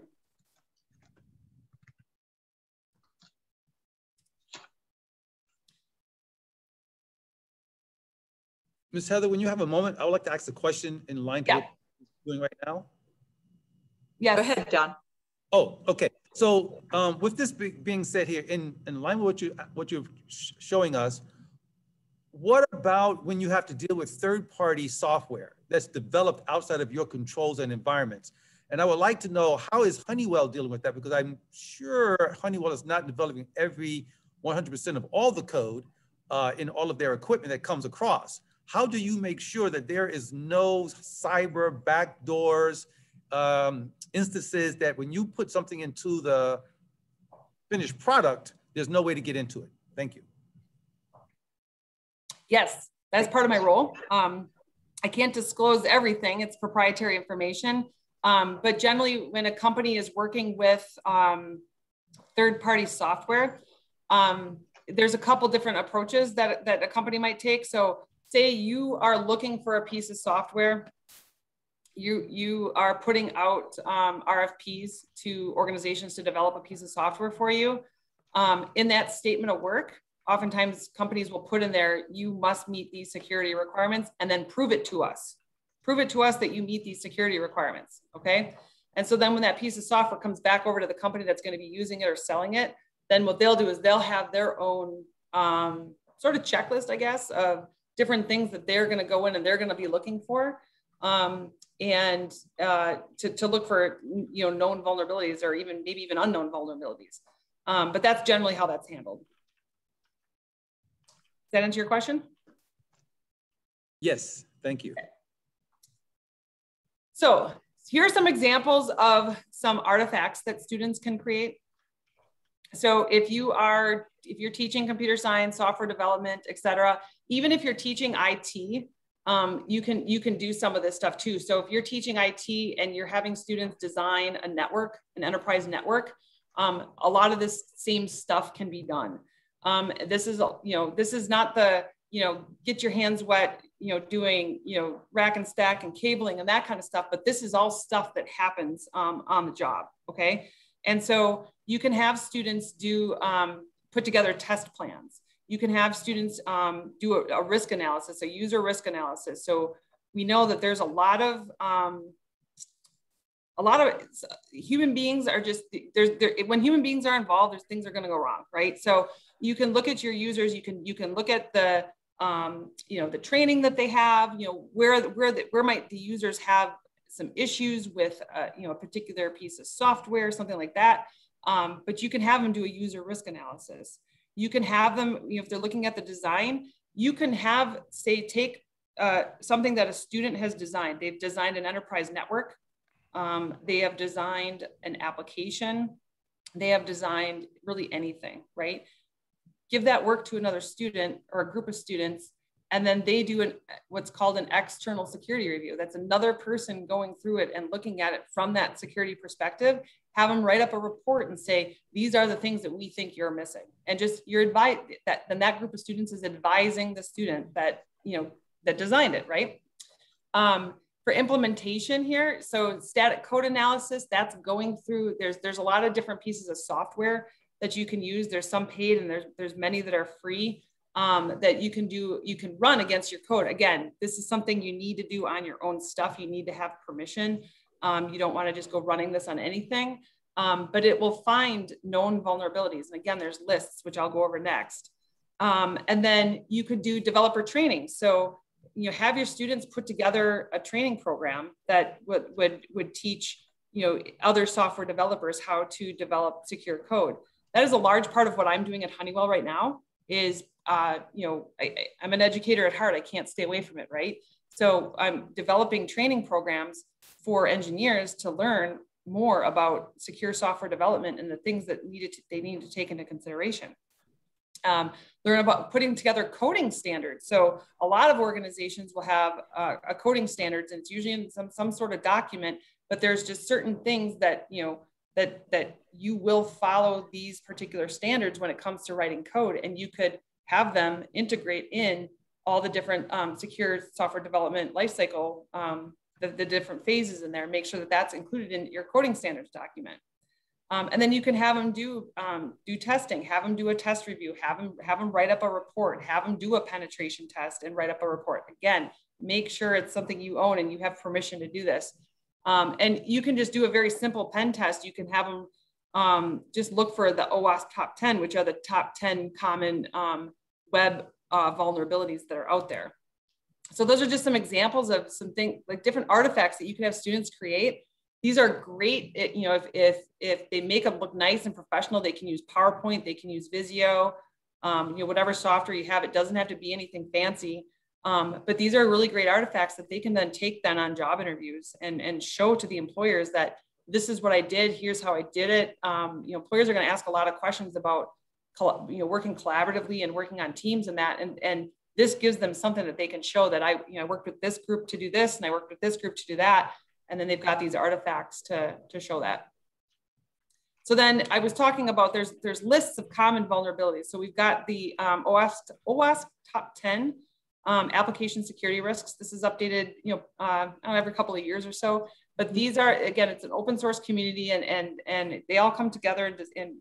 Ms. Heather, when you have a moment, I would like to ask a question in line to what you're doing right now. Yeah, go ahead, John. Oh, okay. So with this being said here, in line with what you're showing us, what about when you have to deal with third-party software that's developed outside of your controls and environments? And I would like to know, how is Honeywell dealing with that? Because I'm sure Honeywell is not developing every 100% of all the code in all of their equipment that comes across. How do you make sure that there is no cyber backdoors, instances that when you put something into the finished product, there's no way to get into it? Thank you. Yes, that's part of my role. I can't disclose everything. It's proprietary information. But generally, when a company is working with third-party software, there's a couple different approaches that a company might take. So say you are looking for a piece of software, you are putting out RFPs to organizations to develop a piece of software for you. In that statement of work, oftentimes companies will put in there, you must meet these security requirements, and then prove it to us. Prove it to us that you meet these security requirements, okay? And so then when that piece of software comes back over to the company that's gonna be using it or selling it, then what they'll do is they'll have their own sort of checklist, I guess, of different things that they're gonna go in and they're gonna be looking for. And to look for known vulnerabilities, or maybe even unknown vulnerabilities. But that's generally how that's handled. Does that answer your question? Yes, thank you. Okay. So here are some examples of some artifacts that students can create. So if you're teaching computer science, software development, et cetera, even if you're teaching IT, you can do some of this stuff too. So if you're teaching IT and you're having students design a network, an enterprise network, a lot of this same stuff can be done. This is not the, get your hands wet, doing, rack and stack and cabling and that kind of stuff, but this is all stuff that happens on the job, okay? And so you can have students put together test plans. You can have students do a risk analysis, a user risk analysis. So we know that there's a lot of human beings are just, when human beings are involved, things are gonna go wrong, right? So you can look at your users, you can look at the, the training that they have, where might the users have some issues with, a particular piece of software, something like that. But you can have them do a user risk analysis. You can have them, if they're looking at the design, you can have, say, take something that a student has designed. They've designed an enterprise network. They have designed an application. They have designed really anything, right? Give that work to another student or a group of students, and then they do what's called an external security review. That's another person going through it and looking at it from that security perspective. Have them write up a report and say, these are the things that we think you're missing. And just then that group of students is advising the student that, that designed it, right? For implementation here, so static code analysis, that's going through, there's a lot of different pieces of software that you can use. There's some paid and there's many that are free that you can run against your code. Again, this is something you need to do on your own stuff. You need to have permission. You don't want to just go running this on anything, but it will find known vulnerabilities. And again, there's lists, which I'll go over next. And then you could do developer training. So you know, have your students put together a training program that would teach, you know, other software developers how to develop secure code. That is a large part of what I'm doing at Honeywell right now is, you know, I'm an educator at heart. I can't stay away from it, right? So I'm developing training programs for engineers to learn more about secure software development and the things that they need to take into consideration. Learn about putting together coding standards. So a lot of organizations will have a coding standards, and it's usually in some sort of document, but there's just certain things that, you know, that you will follow these particular standards when it comes to writing code, and you could have them integrate in all the different secure software development lifecycle, the different phases in there, make sure that that's included in your coding standards document. And then you can have them do testing, have them do a test review, have them write up a report, have them do a penetration test and write up a report. Again, make sure it's something you own and you have permission to do this. And you can just do a very simple pen test. You can have them just look for the OWASP top 10, which are the top 10 common web vulnerabilities that are out there. So those are just some examples of some things, like different artifacts that you can have students create. These are great, you know, if they make them look nice and professional, they can use PowerPoint, they can use Visio, you know, whatever software you have. It doesn't have to be anything fancy, but these are really great artifacts that they can then take then on job interviews and show to the employers that this is what I did, here's how I did it. You know, employers are going to ask a lot of questions about, you know, working collaboratively and working on teams and that, and this gives them something that they can show that I worked with this group to do this, and I worked with this group to do that. And then they've got these artifacts to show that. So then I was talking about there's lists of common vulnerabilities. So we've got the OWASP top 10 application security risks. This is updated, you know, every couple of years or so. But these are, again, it's an open source community, and they all come together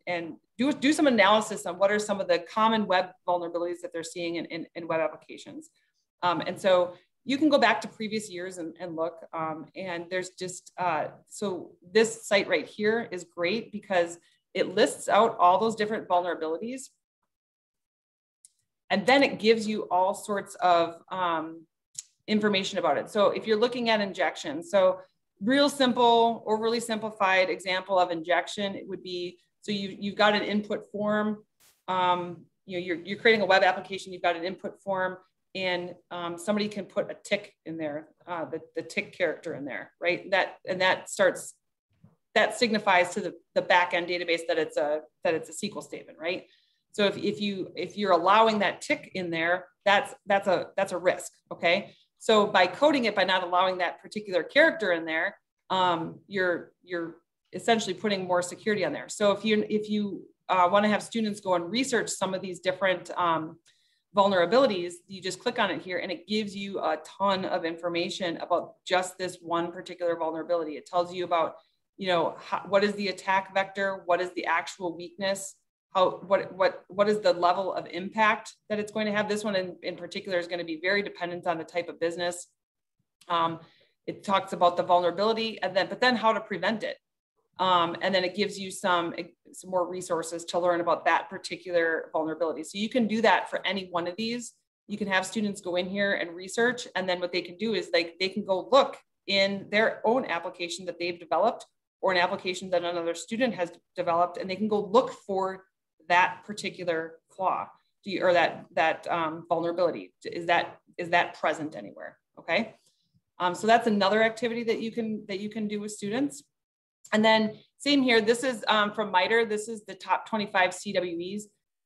and do some analysis on what are some of the common web vulnerabilities that they're seeing in web applications. And so you can go back to previous years and look, and there's just, so this site right here is great because it lists out all those different vulnerabilities. And then it gives you all sorts of information about it. So if you're looking at injection, so real simple, overly simplified example of injection, it would be, so you've got an input form, you know, you're creating a web application, you've got an input form, and somebody can put a tick in there, the tick character in there, right? That signifies to the backend database that it's a SQL statement, right? So if you're allowing that tick in there, that's a risk, okay? So by coding it, by not allowing that particular character in there, you're essentially putting more security on there. So if you want to have students go and research some of these different vulnerabilities, you just click on it here and it gives you a ton of information about just this one particular vulnerability. It tells you about, you know, what is the attack vector, what is the actual weakness, what is the level of impact that it's going to have. This one in particular is going to be very dependent on the type of business. It talks about the vulnerability but then how to prevent it. And then it gives you some more resources to learn about that particular vulnerability. So you can do that for any one of these. You can have students go in here and research, and then what they can do is they can go look in their own application that they've developed or an application that another student has developed, and they can go look for that particular flaw or that vulnerability. Is that present anywhere? Okay. So that's another activity that you can do with students. And then same here, this is from MITRE. This is the top 25 CWEs.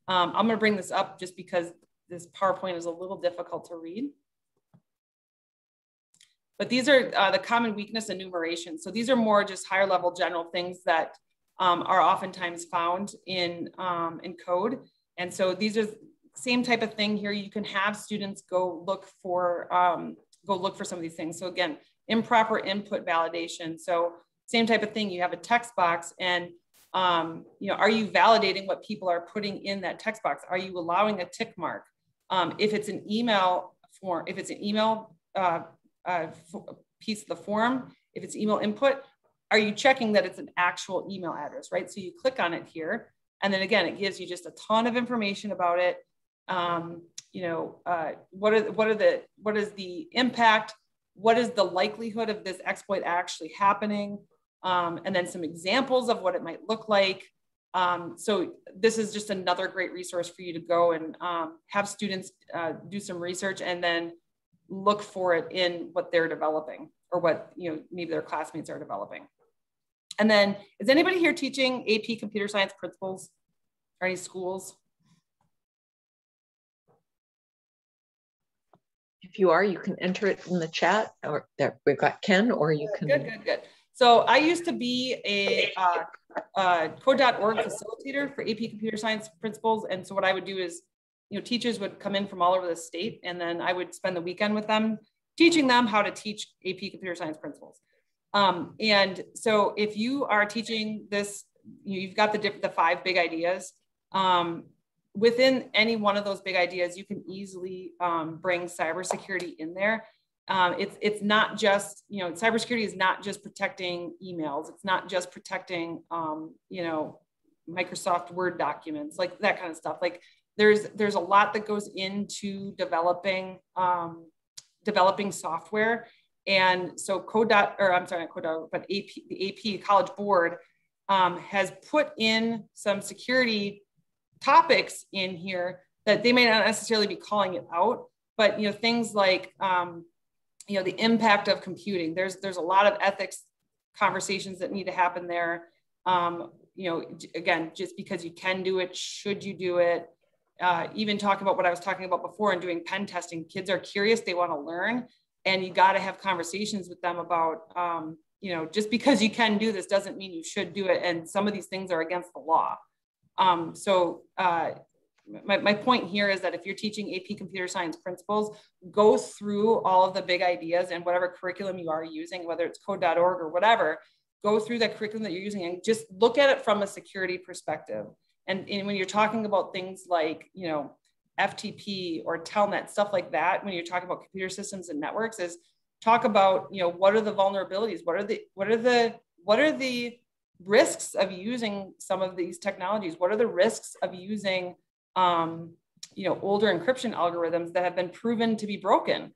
I'm going to bring this up just because this PowerPoint is a little difficult to read. But these are the common weakness enumeration. So these are more just higher level general things that are oftentimes found in code. And so these are same type of thing here. You can have students go look for some of these things. So again, improper input validation. So same type of thing, you have a text box and, you know, are you validating what people are putting in that text box? Are you allowing a tick mark? If it's an email form, if it's an email piece of the form, if it's email input, are you checking that it's an actual email address, right? So you click on it here, and then again, it gives you just a ton of information about it. what is the impact? What is the likelihood of this exploit actually happening? And then some examples of what it might look like. So this is just another great resource for you to go and have students do some research and then look for it in what they're developing or what maybe their classmates are developing. And then, is anybody here teaching AP Computer Science Principles or any schools? If you are, you can enter it in the chat, or there we've got Ken, or you can. Good. So I used to be a code.org facilitator for AP Computer Science Principles. And so what I would do is, teachers would come in from all over the state, and then I would spend the weekend with them, teaching them how to teach AP Computer Science Principles. And so if you are teaching this, you've got the 5 big ideas. Within any one of those big ideas, you can easily bring cybersecurity in there. It's not just, cybersecurity is not just protecting emails. It's not just protecting, Microsoft Word documents, like that kind of stuff. Like there's a lot that goes into developing software. And so the AP College Board has put in some security topics in here that they may not necessarily be calling it out, but things like the impact of computing. There's a lot of ethics conversations that need to happen there. Again, just because you can do it, should you do it? Even talking about what I was talking about before and doing pen testing, kids are curious, they want to learn, and you got to have conversations with them about, just because you can do this doesn't mean you should do it. And some of these things are against the law. My point here is that if you're teaching AP Computer Science Principles, go through all of the big ideas and whatever curriculum you are using, whether it's code.org or whatever, go through that curriculum that you're using and just look at it from a security perspective. And when you're talking about things like, FTP or Telnet, stuff like that, when you're talking about computer systems and networks, is talk about, what are the vulnerabilities? What are the risks of using some of these technologies? What are the risks of using older encryption algorithms that have been proven to be broken?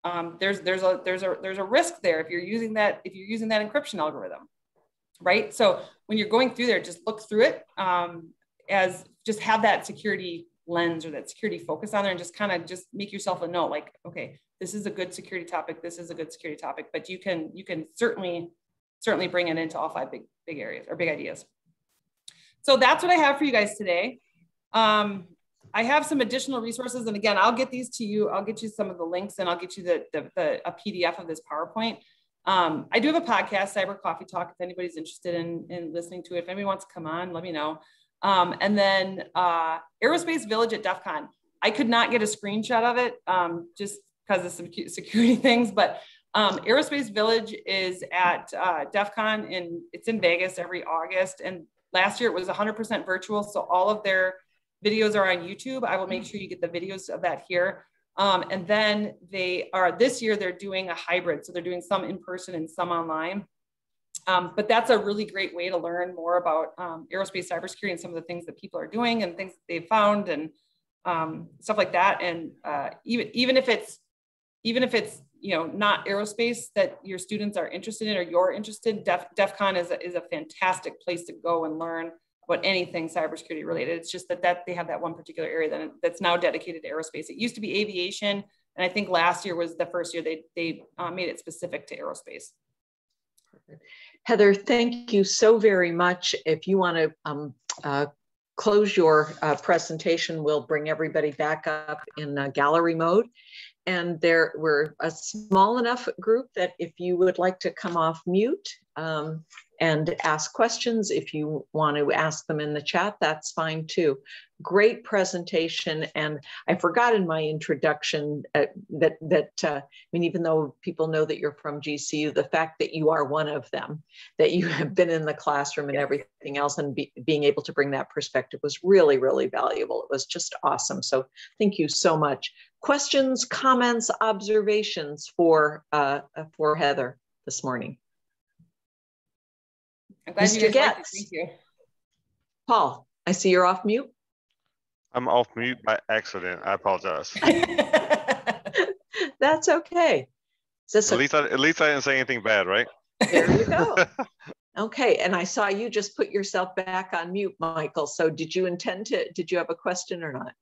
There's a risk there if you're using that encryption algorithm, right? So when you're going through there, just look through it as just have that security lens or that security focus on there, and just kind of just make yourself a note, like, okay, this is a good security topic. This is a good security topic, but you can certainly bring it into all 5 big areas or big ideas. So that's what I have for you guys today. I have some additional resources, and again, I'll get these to you. I'll get you some of the links, and I'll get you a PDF of this PowerPoint. I do have a podcast, Cyber Coffee Talk, if anybody's interested in listening to it. If anybody wants to come on, let me know. And then Aerospace Village at DEF CON. I could not get a screenshot of it just because of some security things, but Aerospace Village is at DEF CON, and it's in Vegas every August. And last year it was 100% virtual, so all of their videos are on YouTube. I will make sure you get the videos of that here. And then this year they're doing a hybrid. So they're doing some in person and some online. But that's a really great way to learn more about aerospace cybersecurity and some of the things that people are doing and things that they've found and stuff like that. And even if it's not aerospace that your students are interested in or you're interested, DEF CON is a fantastic place to go and learn about anything cybersecurity related. It's just that they have that one particular area that's now dedicated to aerospace. It used to be aviation, and I think last year was the first year they made it specific to aerospace. Heather, thank you so very much. If you want to close your presentation, we'll bring everybody back up in gallery mode. And we're a small enough group that if you would like to come off mute and ask questions, if you want to ask them in the chat, that's fine too. Great presentation. And I forgot in my introduction I mean, even though people know that you're from GCU, the fact that you are one of them, that you have been in the classroom and everything else, and being able to bring that perspective was really, really valuable. It was just awesome. So thank you so much. Questions, comments, observations for Heather this morning? I'm glad you guys liked it. Thank you. Paul, I see you're off mute. I'm off mute by accident. I apologize. That's okay. At least I didn't say anything bad, right? There you go. Okay, and I saw you just put yourself back on mute, Michael. So did you have a question or not?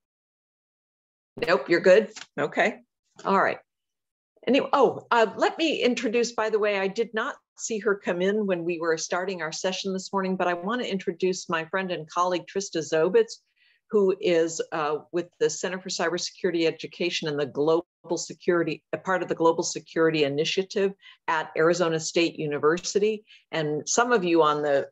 Nope, you're good. Okay, all right. Anyway, let me introduce, by the way, I did not see her come in when we were starting our session this morning, but I want to introduce my friend and colleague, Trista Zobitz, who is with the Center for Cybersecurity Education and the Global Security, a part of the Global Security Initiative at Arizona State University. And some of you on the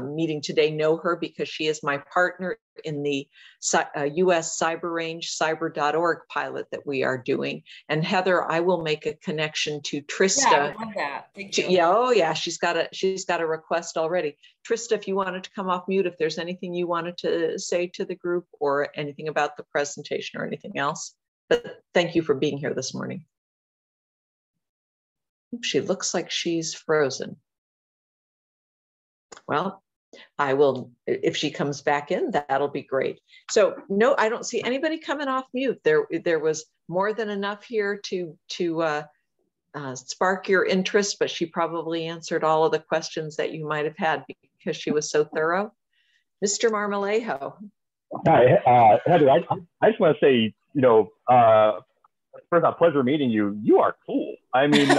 meeting today know her because she is my partner in the US Cyber Range cyber.org pilot that we are doing. And Heather, I will make a connection to Trista. Yeah, I love that. Thank you. Yeah, oh yeah, she's got a request already. Trista, if you wanted to come off mute, if there's anything you wanted to say to the group or anything about the presentation or anything else. But thank you for being here this morning. She looks like she's frozen. Well, I will, if she comes back in, that'll be great. So no, I don't see anybody coming off mute. There was more than enough here to spark your interest, but she probably answered all of the questions that you might have had because she was so thorough. Mr. Marmolejo. Hi, Heather, I just want to say, first off, pleasure meeting you. You are cool. I mean,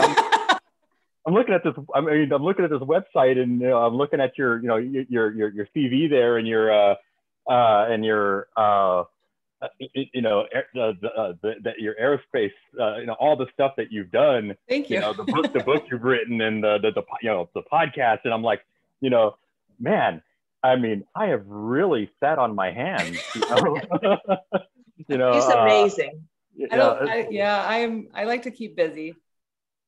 I'm looking at this. I'm looking at this website, and I'm looking at your CV there, and your your aerospace, all the stuff that you've done. Thank you. The book you've written, and the podcast, and I'm like, man. I mean, I have really sat on my hands. He's amazing. I like to keep busy.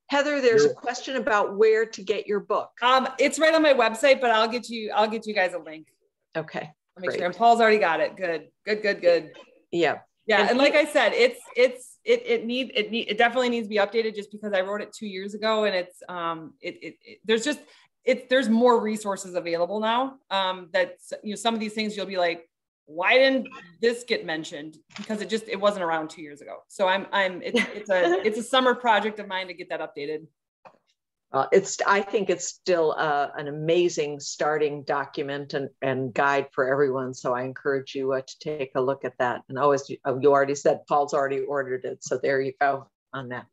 Heather, there's a question about where to get your book. It's right on my website, but I'll get you guys a link. Okay. I'll make sure. And Paul's already got it. Good. Yeah. Yeah. And like I said, it definitely needs to be updated just because I wrote it 2 years ago, and there's more resources available now. Some of these things you'll be like, why didn't this get mentioned? Because it wasn't around 2 years ago. So it's a summer project of mine to get that updated. I think it's still an amazing starting document and guide for everyone. So I encourage you to take a look at that. And always, you already said Paul's already ordered it. So there you go on that.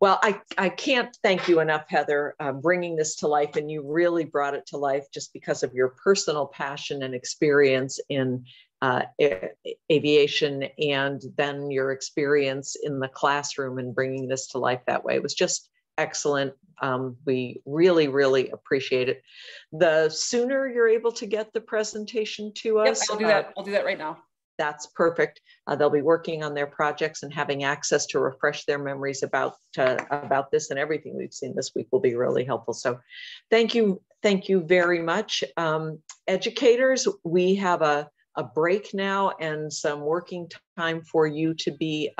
Well, I can't thank you enough, Heather, bringing this to life. And you really brought it to life just because of your personal passion and experience in aviation, and then your experience in the classroom and bringing this to life that way. It was just excellent. We really, really appreciate it. The sooner you're able to get the presentation to us. I'll do that. I'll do that right now. That's perfect. They'll be working on their projects, and having access to refresh their memories about this and everything we've seen this week will be really helpful. So thank you very much. Educators, we have a break now and some working time for you to be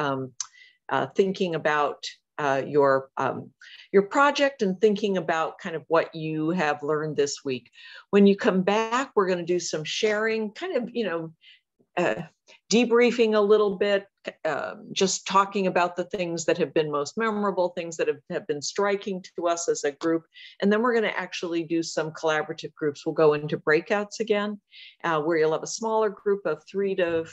thinking about your project and thinking about kind of what you have learned this week. When you come back, we're going to do some sharing, kind of, debriefing a little bit, just talking about the things that have been most memorable, things that have been striking to us as a group. And then we're going to actually do some collaborative groups. We'll go into breakouts again, where you'll have a smaller group of 3 to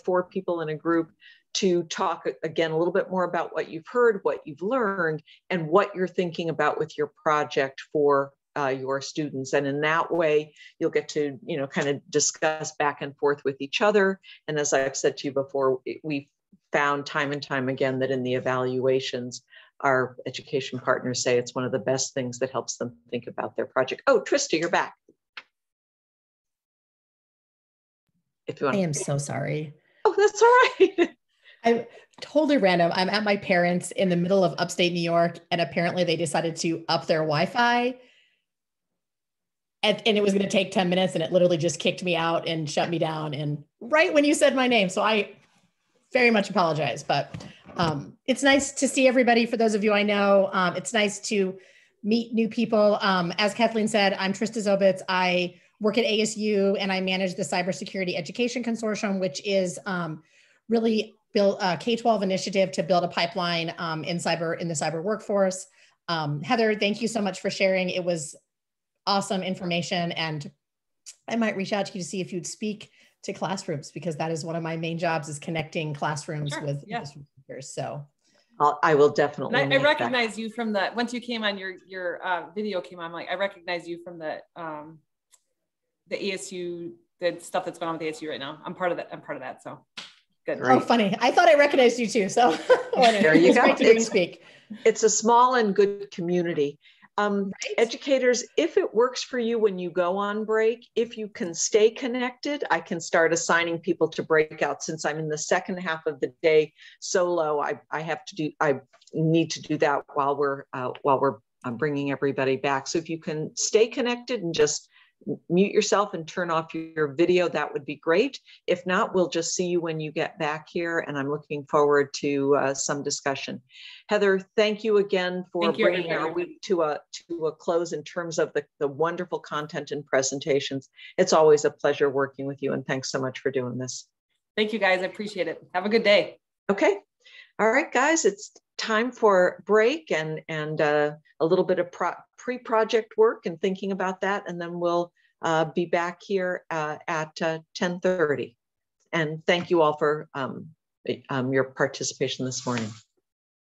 4 people in a group to talk again a little bit more about what you've heard, what you've learned, and what you're thinking about with your project for your students. And in that way, you'll get to, kind of discuss back and forth with each other. And as I've said to you before, we've found time and time again that in the evaluations, our education partners say it's one of the best things that helps them think about their project. Oh, Trista, you're back. If you want. I am so sorry. Oh, that's all right. I'm totally random. I'm at my parents' in the middle of upstate New York, and apparently they decided to up their Wi-Fi. And it was going to take 10 minutes, and it literally just kicked me out and shut me down. And right when you said my name, so I very much apologize, but it's nice to see everybody. For those of you I know, it's nice to meet new people. As Kathleen said, I'm Trista Zobitz. I work at ASU, and I manage the Cybersecurity Education Consortium, which is really build a K-12 initiative to build a pipeline in the cyber workforce. Heather, thank you so much for sharing. It was awesome information, and I might reach out to you to see if you'd speak to classrooms, because that is one of my main jobs, is connecting classrooms with industry speakers. So I will definitely. And I recognize you from the, once you came on, your video came on, like I recognize you from the ASU, the stuff that's going on with the ASU right now. I'm part of that. I'm part of that. So good. Oh, funny. I thought I recognized you too. So there you go. Great to hear you speak. It's a small and good community. Educators, if it works for you when you go on break, if you can stay connected, I can start assigning people to breakout. Since I'm in the second half of the day solo, I need to do that while we're bringing everybody back. So if you can stay connected and just mute yourself and turn off your video, that would be great. If not, we'll just see you when you get back here, and I'm looking forward to some discussion. Heather, thank you again for bringing our week to a close in terms of the wonderful content and presentations. It's always a pleasure working with you, and thanks so much for doing this. Thank you, guys. I appreciate it. Have a good day. Okay. All right, guys, it's time for break and a little bit of pre-project work and thinking about that, and then we'll be back here at 10:30. And thank you all for your participation this morning.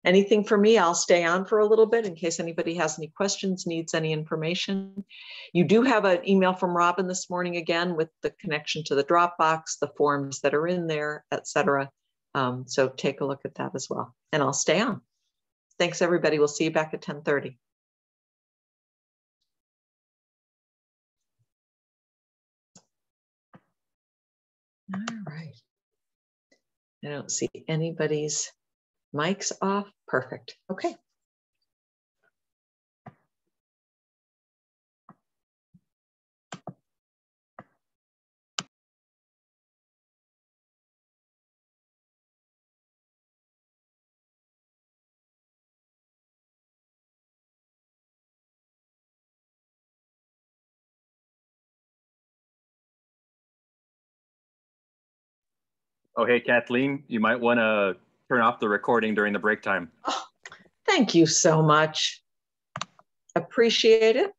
Anything for me? I'll stay on for a little bit in case anybody has any questions, needs any information. You do have an email from Robin this morning again with the connection to the Dropbox, the forms that are in there, etc. So take a look at that as well, and I'll stay on. Thanks, everybody. We'll see you back at 10:30. All right. I don't see anybody's mics off. Perfect. Okay. Oh, hey, Kathleen, you might want to turn off the recording during the break time. Oh, thank you so much. Appreciate it.